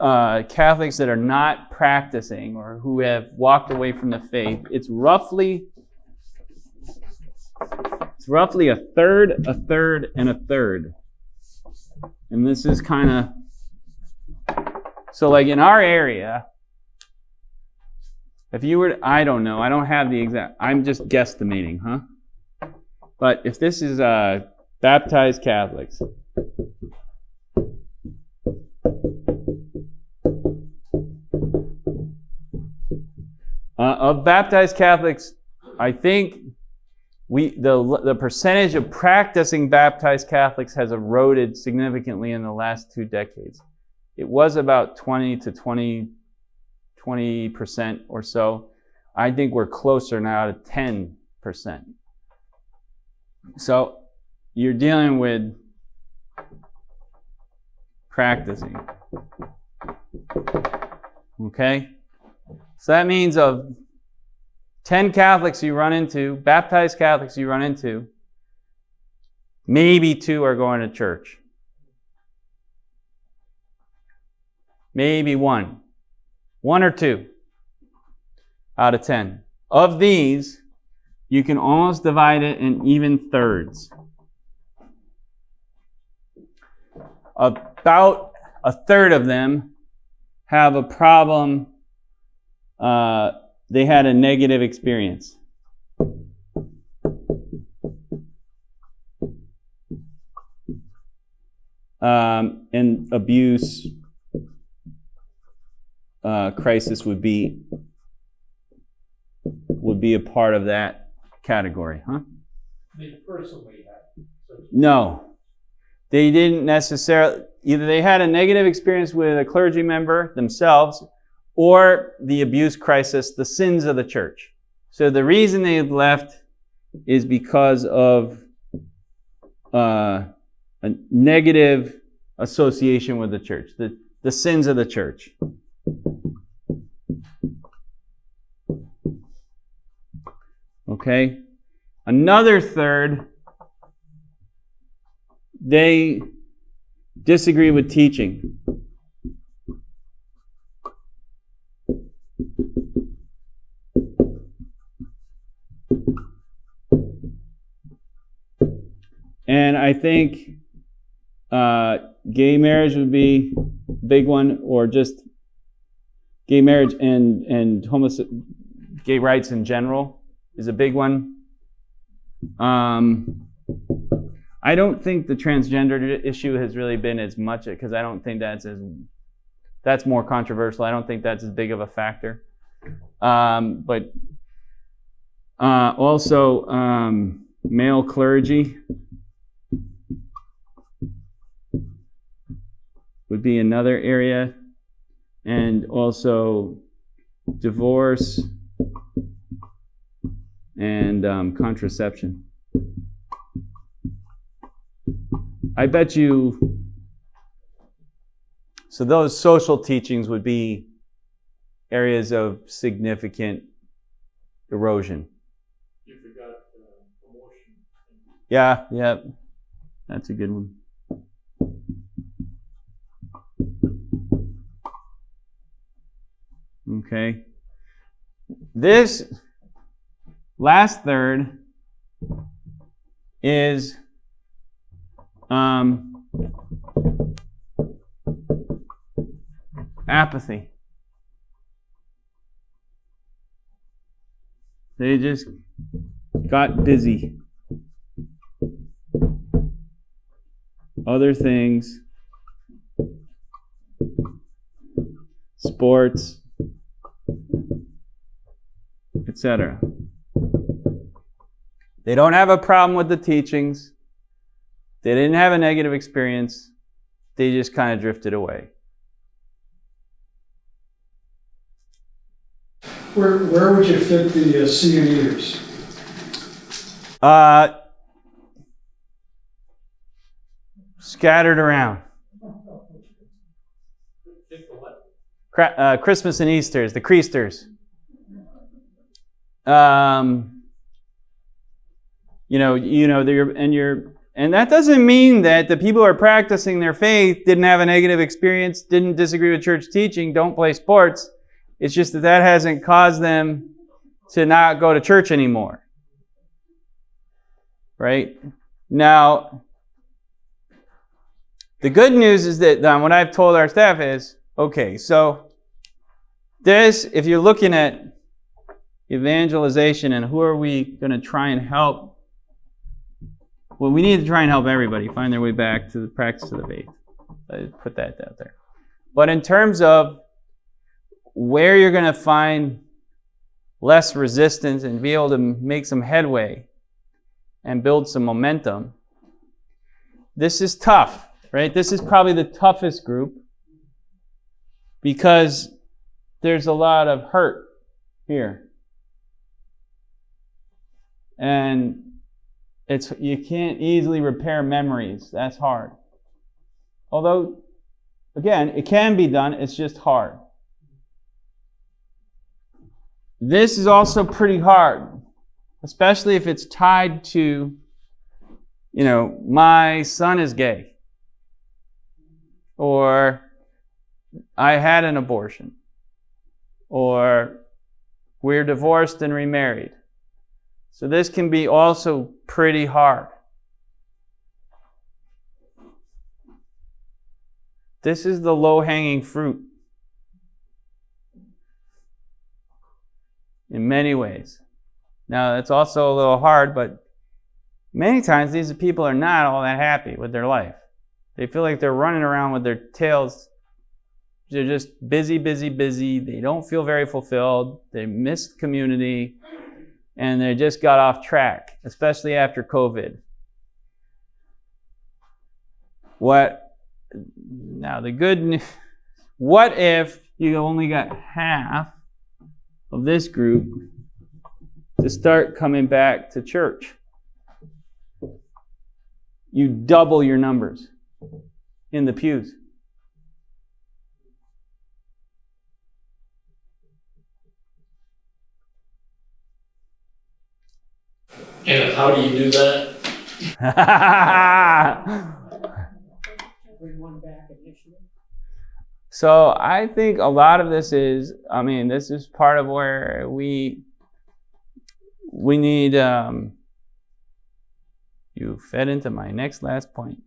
Catholics that are not practicing or who have walked away from the faith, it's roughly a third, and a third. And this is kind of, so like in our area, if you were, I don't know, I don't have the exact, I'm just guesstimating, huh? But if this is baptized Catholics, of baptized Catholics, I think the percentage of practicing baptized Catholics has eroded significantly in the last 2 decades. It was about 20% or so. I think we're closer now to 10%. So you're dealing with practicing. Okay? So that means of 10 Catholics you run into, baptized Catholics you run into, maybe 2 are going to church. Maybe 1. 1 or 2 out of 10. Of these, you can almost divide it in even thirds. About a third of them have a problem. They had a negative experience. And abuse crisis would be a part of that category, huh? They personally had. No, they didn't necessarily. Either they had a negative experience with a clergy member themselves, or the abuse crisis, the sins of the church. So the reason they left is because of a negative association with the church, the sins of the church. Okay? Another third, they disagree with teaching. And I think gay marriage would be a big one, or just gay marriage and gay rights in general is a big one. I don't think the transgender issue has really been as much, because I don't think that's more controversial. I don't think that's as big of a factor. But also male clergy would be another area, and also divorce and contraception. I bet you, so those social teachings would be areas of significant erosion. You forgot abortion. Yeah, that's a good one. Okay. This last third is apathy. They just got busy. Other things, sports, etc. They don't have a problem with the teachings. They didn't have a negative experience. They just kind of drifted away. Where would you fit the seeing ears? Scattered around. Christmas and Easter's, the Creasters. And that doesn't mean that the people who are practicing their faith didn't have a negative experience, didn't disagree with church teaching, don't play sports. It's just that hasn't caused them to not go to church anymore. Right? Now, the good news is that what I've told our staff is, okay, so this, if you're looking at evangelization and who are we going to try and help, well, we need to try and help everybody find their way back to the practice of the faith. I put that out there. But in terms of where you're going to find less resistance and be able to make some headway and build some momentum, this is tough, right? This is probably the toughest group because there's a lot of hurt here. And you can't easily repair memories. That's hard. Although, again, it can be done. It's just hard. This is also pretty hard, especially if it's tied to, my son is gay, or I had an abortion, or we're divorced and remarried. So this can be also pretty hard. This is the low-hanging fruit in many ways. Now, it's also a little hard, but many times these people are not all that happy with their life. They feel like they're running around with their tails. They're just busy, busy, busy. They don't feel very fulfilled. They miss the community. And they just got off track, especially after COVID. Now the good news, what if you only got half of this group to start coming back to church? You double your numbers in the pews. And how do you do that? Bring one back initially. So I think a lot of this is, this is part of where we need, you fed into my last point.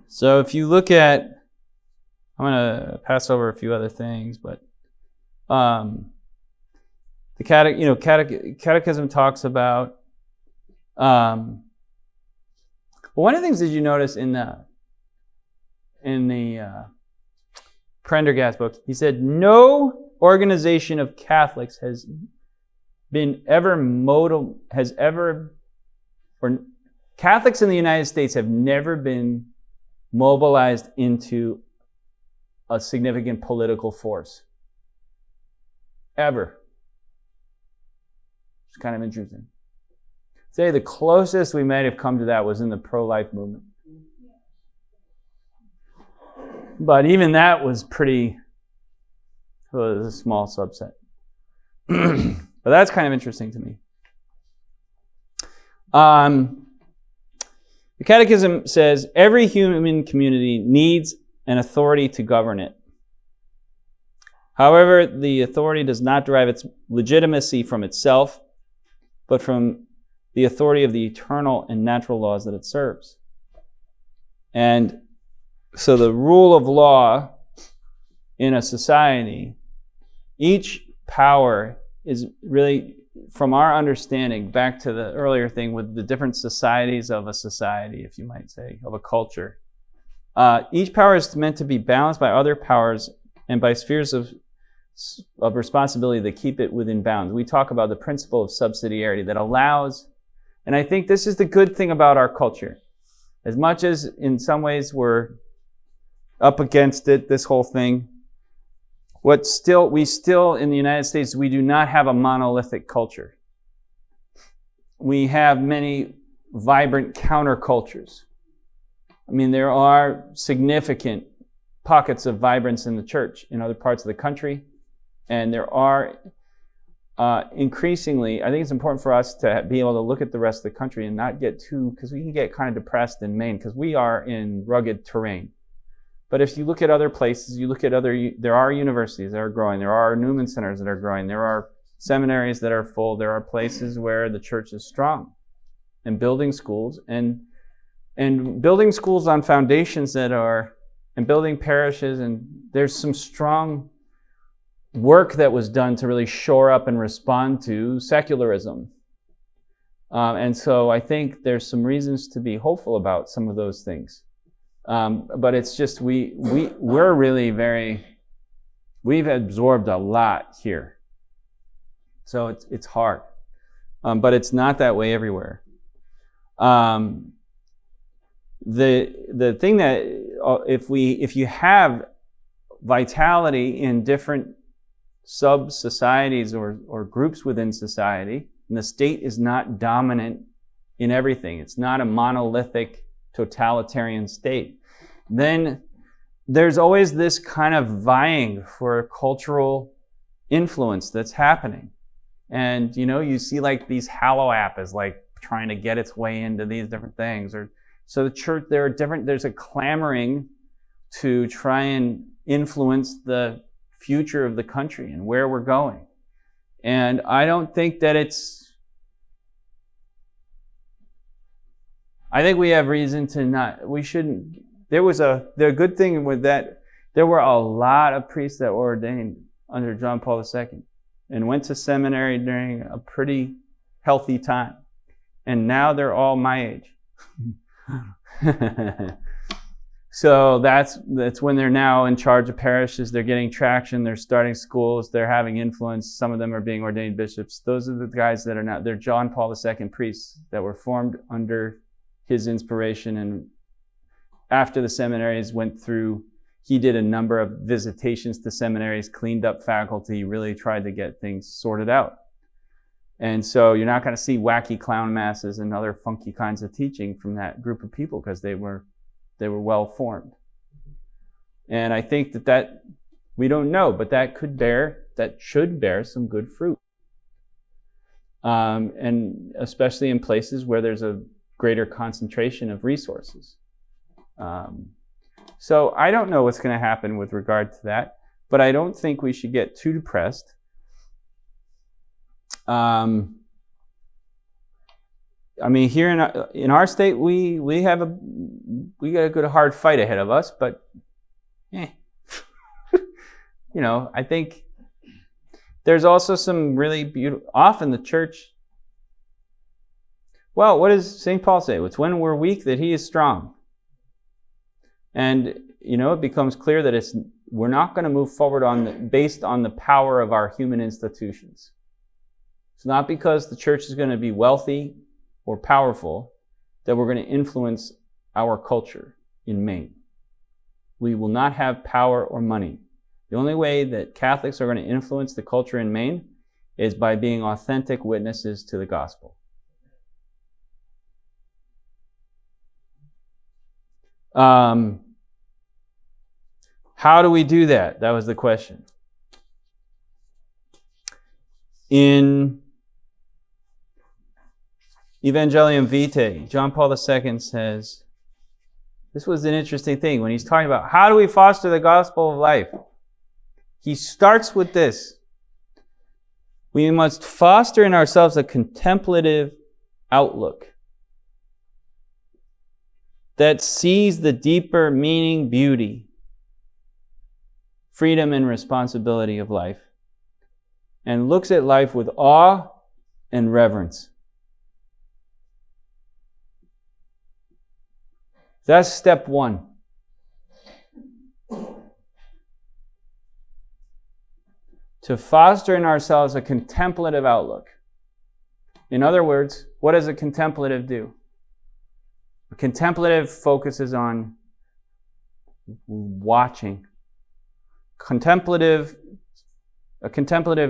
So if you look at, I'm going to pass over a few other things, but the catechism talks about. One of the things that you notice in the Prendergast book, he said no organization of Catholics has Catholics in the United States have never been mobilized into a significant political force. Ever. It's kind of interesting. Say the closest we might have come to that was in the pro-life movement. But even that was a small subset. But that's kind of interesting to me. The Catechism says every human community needs an authority to govern it. However, the authority does not derive its legitimacy from itself, but from the authority of the eternal and natural laws that it serves. And so the rule of law in a society, each power is really, from our understanding, back to the earlier thing with the different societies of a society, if you might say, of a culture. Each power is meant to be balanced by other powers and by spheres of responsibility that keep it within bounds. We talk about the principle of subsidiarity that allows, and I think this is the good thing about our culture. As much as in some ways we're up against it, this whole thing, we still in the United States, we do not have a monolithic culture. We have many vibrant countercultures. I mean, there are significant pockets of vibrance in the church in other parts of the country, and there are increasingly, I think it's important for us to be able to look at the rest of the country and not get too, because we can get kind of depressed in Maine, because we are in rugged terrain. But if you look at other places, you look at there are universities that are growing, there are Newman centers that are growing, there are seminaries that are full, there are places where the church is strong, and building schools, and building schools on foundations and building parishes, and there's some strong work that was done to really shore up and respond to secularism. And so I think there's some reasons to be hopeful about some of those things. But it's just, we're really we've absorbed a lot here. So it's hard. But it's not that way everywhere. The thing that, if you have vitality in different sub-societies or groups within society, and the state is not dominant in everything, it's not a monolithic totalitarian state, then there's always this kind of vying for cultural influence that's happening. And, you see like these Hallow app is like trying to get its way into these different things. So the church, there's a clamoring to try and influence the future of the country and where we're going. And I don't think that I think we have reason to we shouldn't. The good thing with that, there were a lot of priests that were ordained under John Paul II and went to seminary during a pretty healthy time. And now they're all my age. So that's when they're now in charge of parishes. They're getting traction. They're starting schools. They're having influence. Some of them are being ordained bishops. Those are the guys that are now, they're John Paul II priests that were formed under his inspiration. And after the seminaries went through, he did a number of visitations to seminaries, cleaned up faculty, really tried to get things sorted out. And so you're not going to see wacky clown masses and other funky kinds of teaching from that group of people, because they were well formed. And I think that we don't know, but that should bear some good fruit. And especially in places where there's a greater concentration of resources. So I don't know what's going to happen with regard to that, but I don't think we should get too depressed. I mean, here in our state, we got a good hard fight ahead of us, but I think there's also some really beautiful. Often the church. Well, what does St. Paul say? It's when we're weak that he is strong. And it becomes clear that we're not going to move forward based on the power of our human institutions. It's not because the church is going to be wealthy or powerful that we're going to influence our culture in Maine. We will not have power or money. The only way that Catholics are going to influence the culture in Maine is by being authentic witnesses to the gospel. How do we do that? That was the question. In Evangelium Vitae, John Paul II says, this was an interesting thing when he's talking about how do we foster the gospel of life. He starts with this. We must foster in ourselves a contemplative outlook that sees the deeper meaning, beauty, freedom and responsibility of life, and looks at life with awe and reverence. That's step one. To foster in ourselves a contemplative outlook. In other words, what does a contemplative do? A contemplative focuses on watching. A contemplative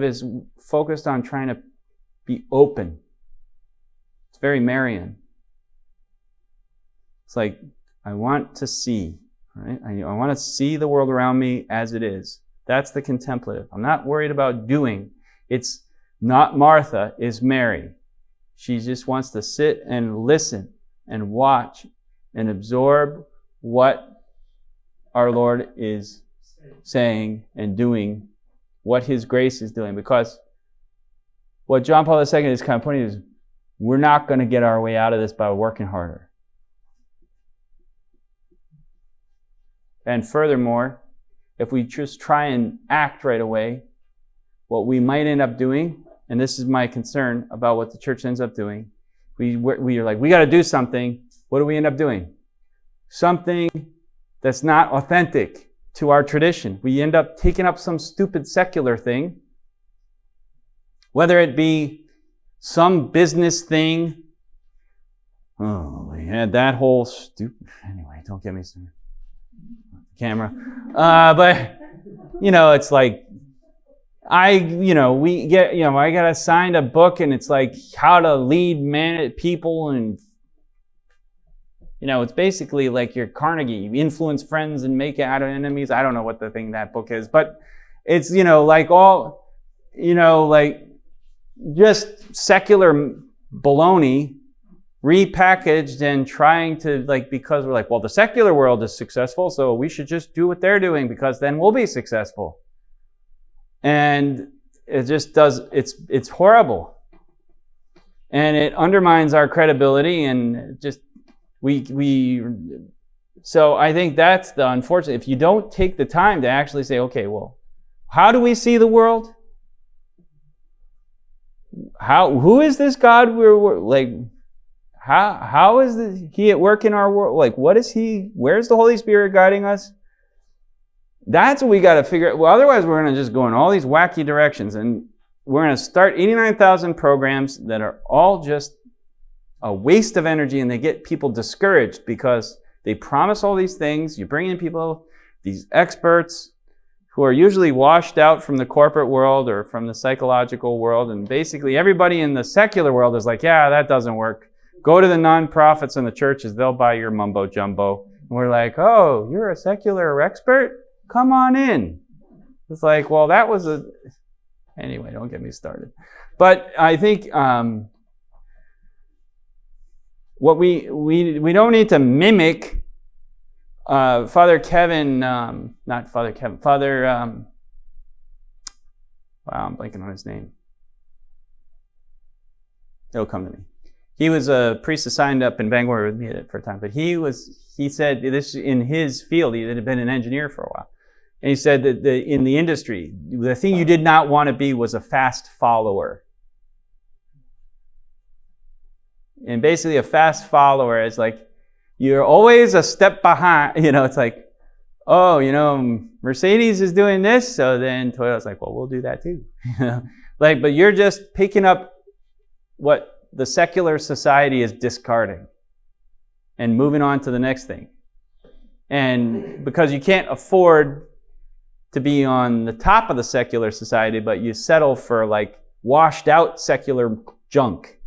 is focused on trying to be open. It's very Marian. It's like, I want to see, right? I want to see the world around me as it is. That's the contemplative. I'm not worried about doing. It's not Martha, it's Mary. She just wants to sit and listen and watch and absorb what our Lord is saying and doing, what His grace is doing. Because what John Paul II is kind of pointing is, we're not going to get our way out of this by working harder. And furthermore, if we just try and act right away, what we might end up doing, and this is my concern about what the church ends up doing, we are like, we got to do something. What do we end up doing? Something that's not authentic to our tradition. We end up taking up some stupid secular thing, whether it be some business thing. Oh, we had that whole stupid... Anyway, don't get me started. Camera. But, it's like, I got assigned a book and it's like how to lead people, and, it's basically like your Carnegie, influence friends and make it out of enemies. I don't know what the thing that book is, but it's, like all, like just secular baloney repackaged and trying to, because we're like, well, the secular world is successful, so we should just do what they're doing because then we'll be successful. And it just does, it's horrible. And it undermines our credibility, and just, so I think that's the unfortunate, if you don't take the time to actually say, okay, well, how do we see the world? Who is this God we're like, how is He at work in our world? Like, where's the Holy Spirit guiding us? That's what we got to figure out. Well, otherwise we're going to just go in all these wacky directions, and we're going to start 89,000 programs that are all just a waste of energy, and they get people discouraged because they promise all these things. You bring in people, these experts who are usually washed out from the corporate world or from the psychological world, and basically everybody in the secular world is like, yeah, that doesn't work. Go to the nonprofits and the churches, they'll buy your mumbo jumbo. And we're like, oh, you're a secular expert? Come on in. It's like, well, that was anyway, don't get me started. But I think what we don't need to mimic Father Kevin, not Father Kevin, Father, wow, I'm blanking on his name. It'll come to me. He was a priest assigned up in Bangor with me for a time, but he said this in his field, he had been an engineer for a while. And he said that in the industry, the thing you did not want to be was a fast follower. And basically a fast follower is like, you're always a step behind, it's like, oh, Mercedes is doing this, so then Toyota's like, well, we'll do that too. But you're just picking up what the secular society is discarding and moving on to the next thing. And because you can't afford to be on the top of the secular society, but you settle for washed out secular junk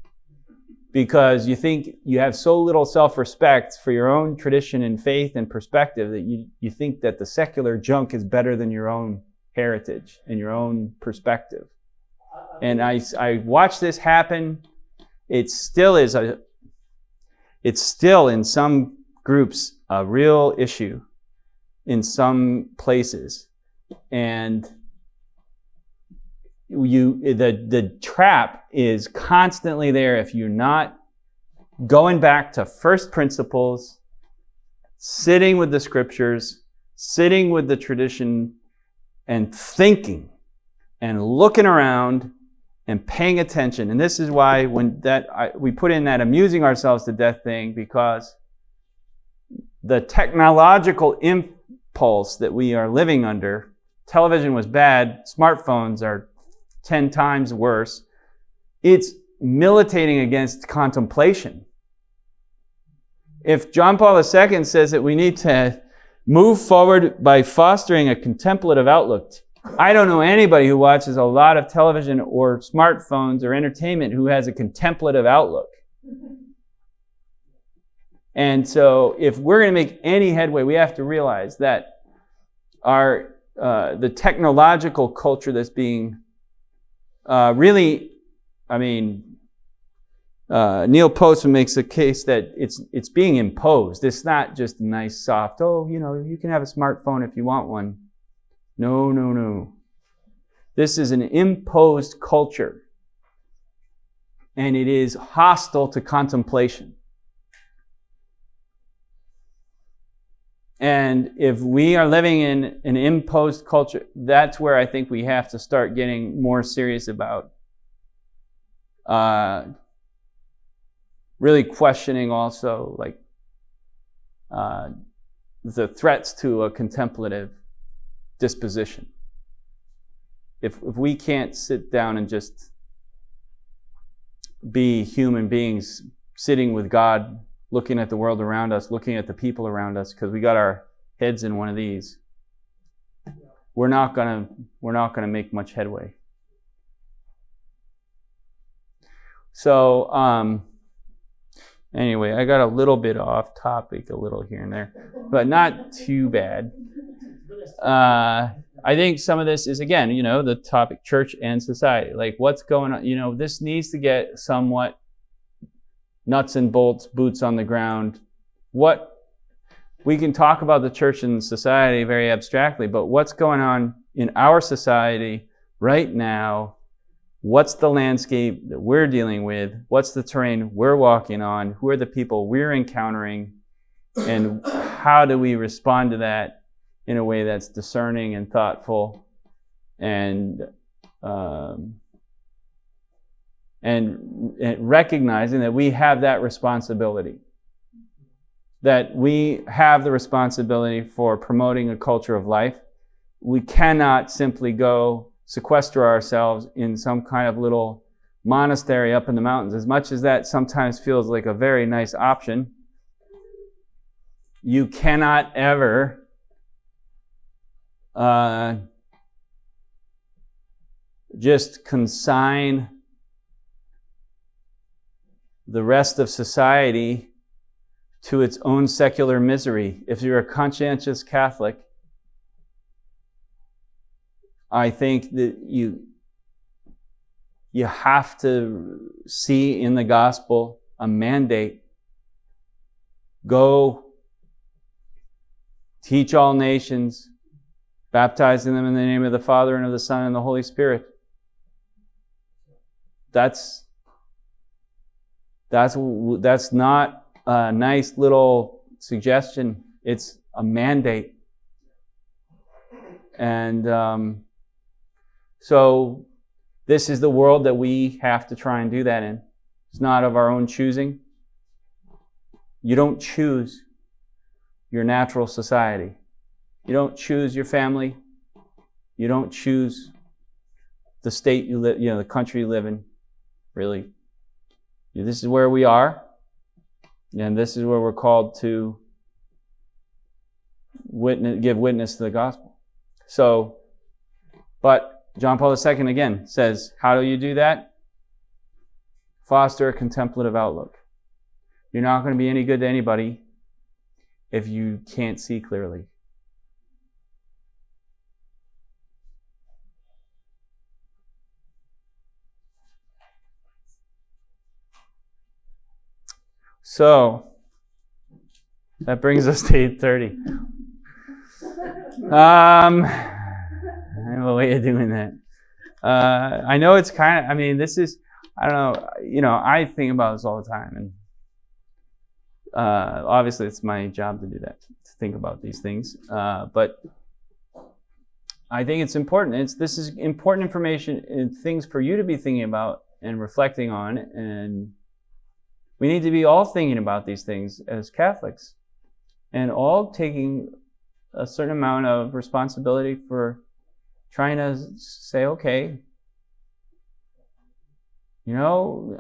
because you think you have so little self-respect for your own tradition and faith and perspective that you think that the secular junk is better than your own heritage and your own perspective. And I watched this happen. It still is it's still in some groups a real issue in some places. And the trap is constantly there if you're not going back to first principles, sitting with the scriptures, sitting with the tradition, and thinking and looking around and paying attention. And this is why we put in that amusing ourselves to death thing, because the technological impulse that we are living under, television was bad, smartphones are 10 times worse. It's militating against contemplation. If John Paul II says that we need to move forward by fostering a contemplative outlook, I don't know anybody who watches a lot of television or smartphones or entertainment who has a contemplative outlook. And so if we're going to make any headway, we have to realize that the technological culture that's being really, Neil Postman makes a case that it's being imposed. It's not just a nice soft, you can have a smartphone if you want one. No. This is an imposed culture, and it is hostile to contemplation. And if we are living in an imposed culture, that's where I think we have to start getting more serious about really questioning also the threats to a contemplative disposition. If we can't sit down and just be human beings sitting with God, looking at the world around us, looking at the people around us, because we got our heads in one of these, we're not gonna make much headway. So anyway, I got a little bit off topic, a little here and there, but not too bad. I think some of this is, again, the topic, church and society. Like, what's going on? This needs to get somewhat nuts and bolts, boots on the ground. We can talk about the church and society very abstractly, but what's going on in our society right now? What's the landscape that we're dealing with? What's the terrain we're walking on? Who are the people we're encountering? And how do we respond to that in a way that's discerning and thoughtful, and recognizing that we have that responsibility, that we have the responsibility for promoting a culture of life. We cannot simply go sequester ourselves in some kind of little monastery up in the mountains, as much as that sometimes feels like a very nice option. You cannot ever just consign the rest of society to its own secular misery. If you're a conscientious Catholic, I think that you have to see in the gospel a mandate. Go teach all nations, baptizing them in the name of the Father and of the Son and the Holy Spirit. That's not a nice little suggestion. It's a mandate. And so this is the world that we have to try and do that in. It's not of our own choosing. You don't choose your natural society. You don't choose your family. You don't choose the state you live, the country you live in, really. This is where we are, and this is where we're called to give witness to the gospel. So, but John Paul II again says, how do you do that? Foster a contemplative outlook. You're not going to be any good to anybody if you can't see clearly. So, that brings us to 8:30. I have a way of doing that. I know it's kind of, this is, I don't know, I think about this all the time. And obviously it's my job to do that, to think about these things. But I think it's important. This is important information and things for you to be thinking about and reflecting on, and we need to be all thinking about these things as Catholics and all taking a certain amount of responsibility for trying to say, okay, you know,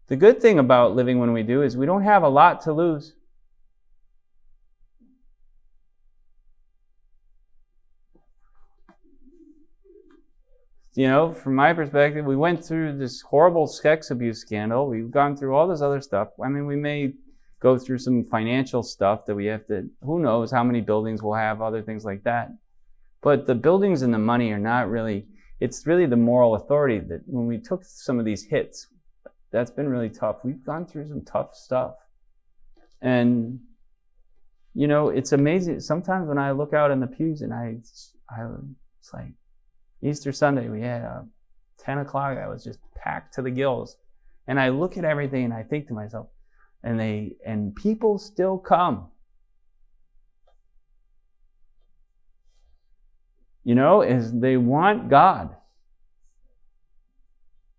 the good thing about living when we do is we don't have a lot to lose. You know, from my perspective, we went through this horrible sex abuse scandal. We've gone through all this other stuff. I mean, we may go through some financial stuff that we have to, who knows how many buildings we'll have, other things like that. But the buildings and the money are not really, it's really the moral authority that when we took some of these hits, that's been really tough. We've gone through some tough stuff. And, you know, it's amazing. Sometimes when I look out in the pews and it's like, Easter Sunday, we had 10 o'clock, I was just packed to the gills. And I look at everything and I think to myself, and people still come. You know, is they want God.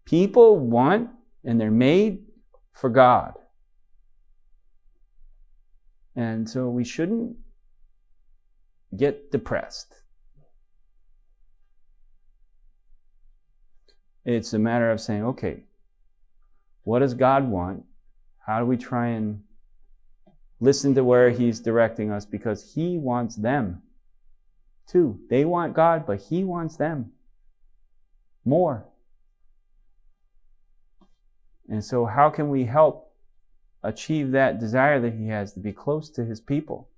People want, and they're made for God. And so we shouldn't get depressed. It's a matter of saying, okay, what does God want? How do we try and listen to where He's directing us? Because He wants them too. They want God, but He wants them more. And so how can we help achieve that desire that He has to be close to His people?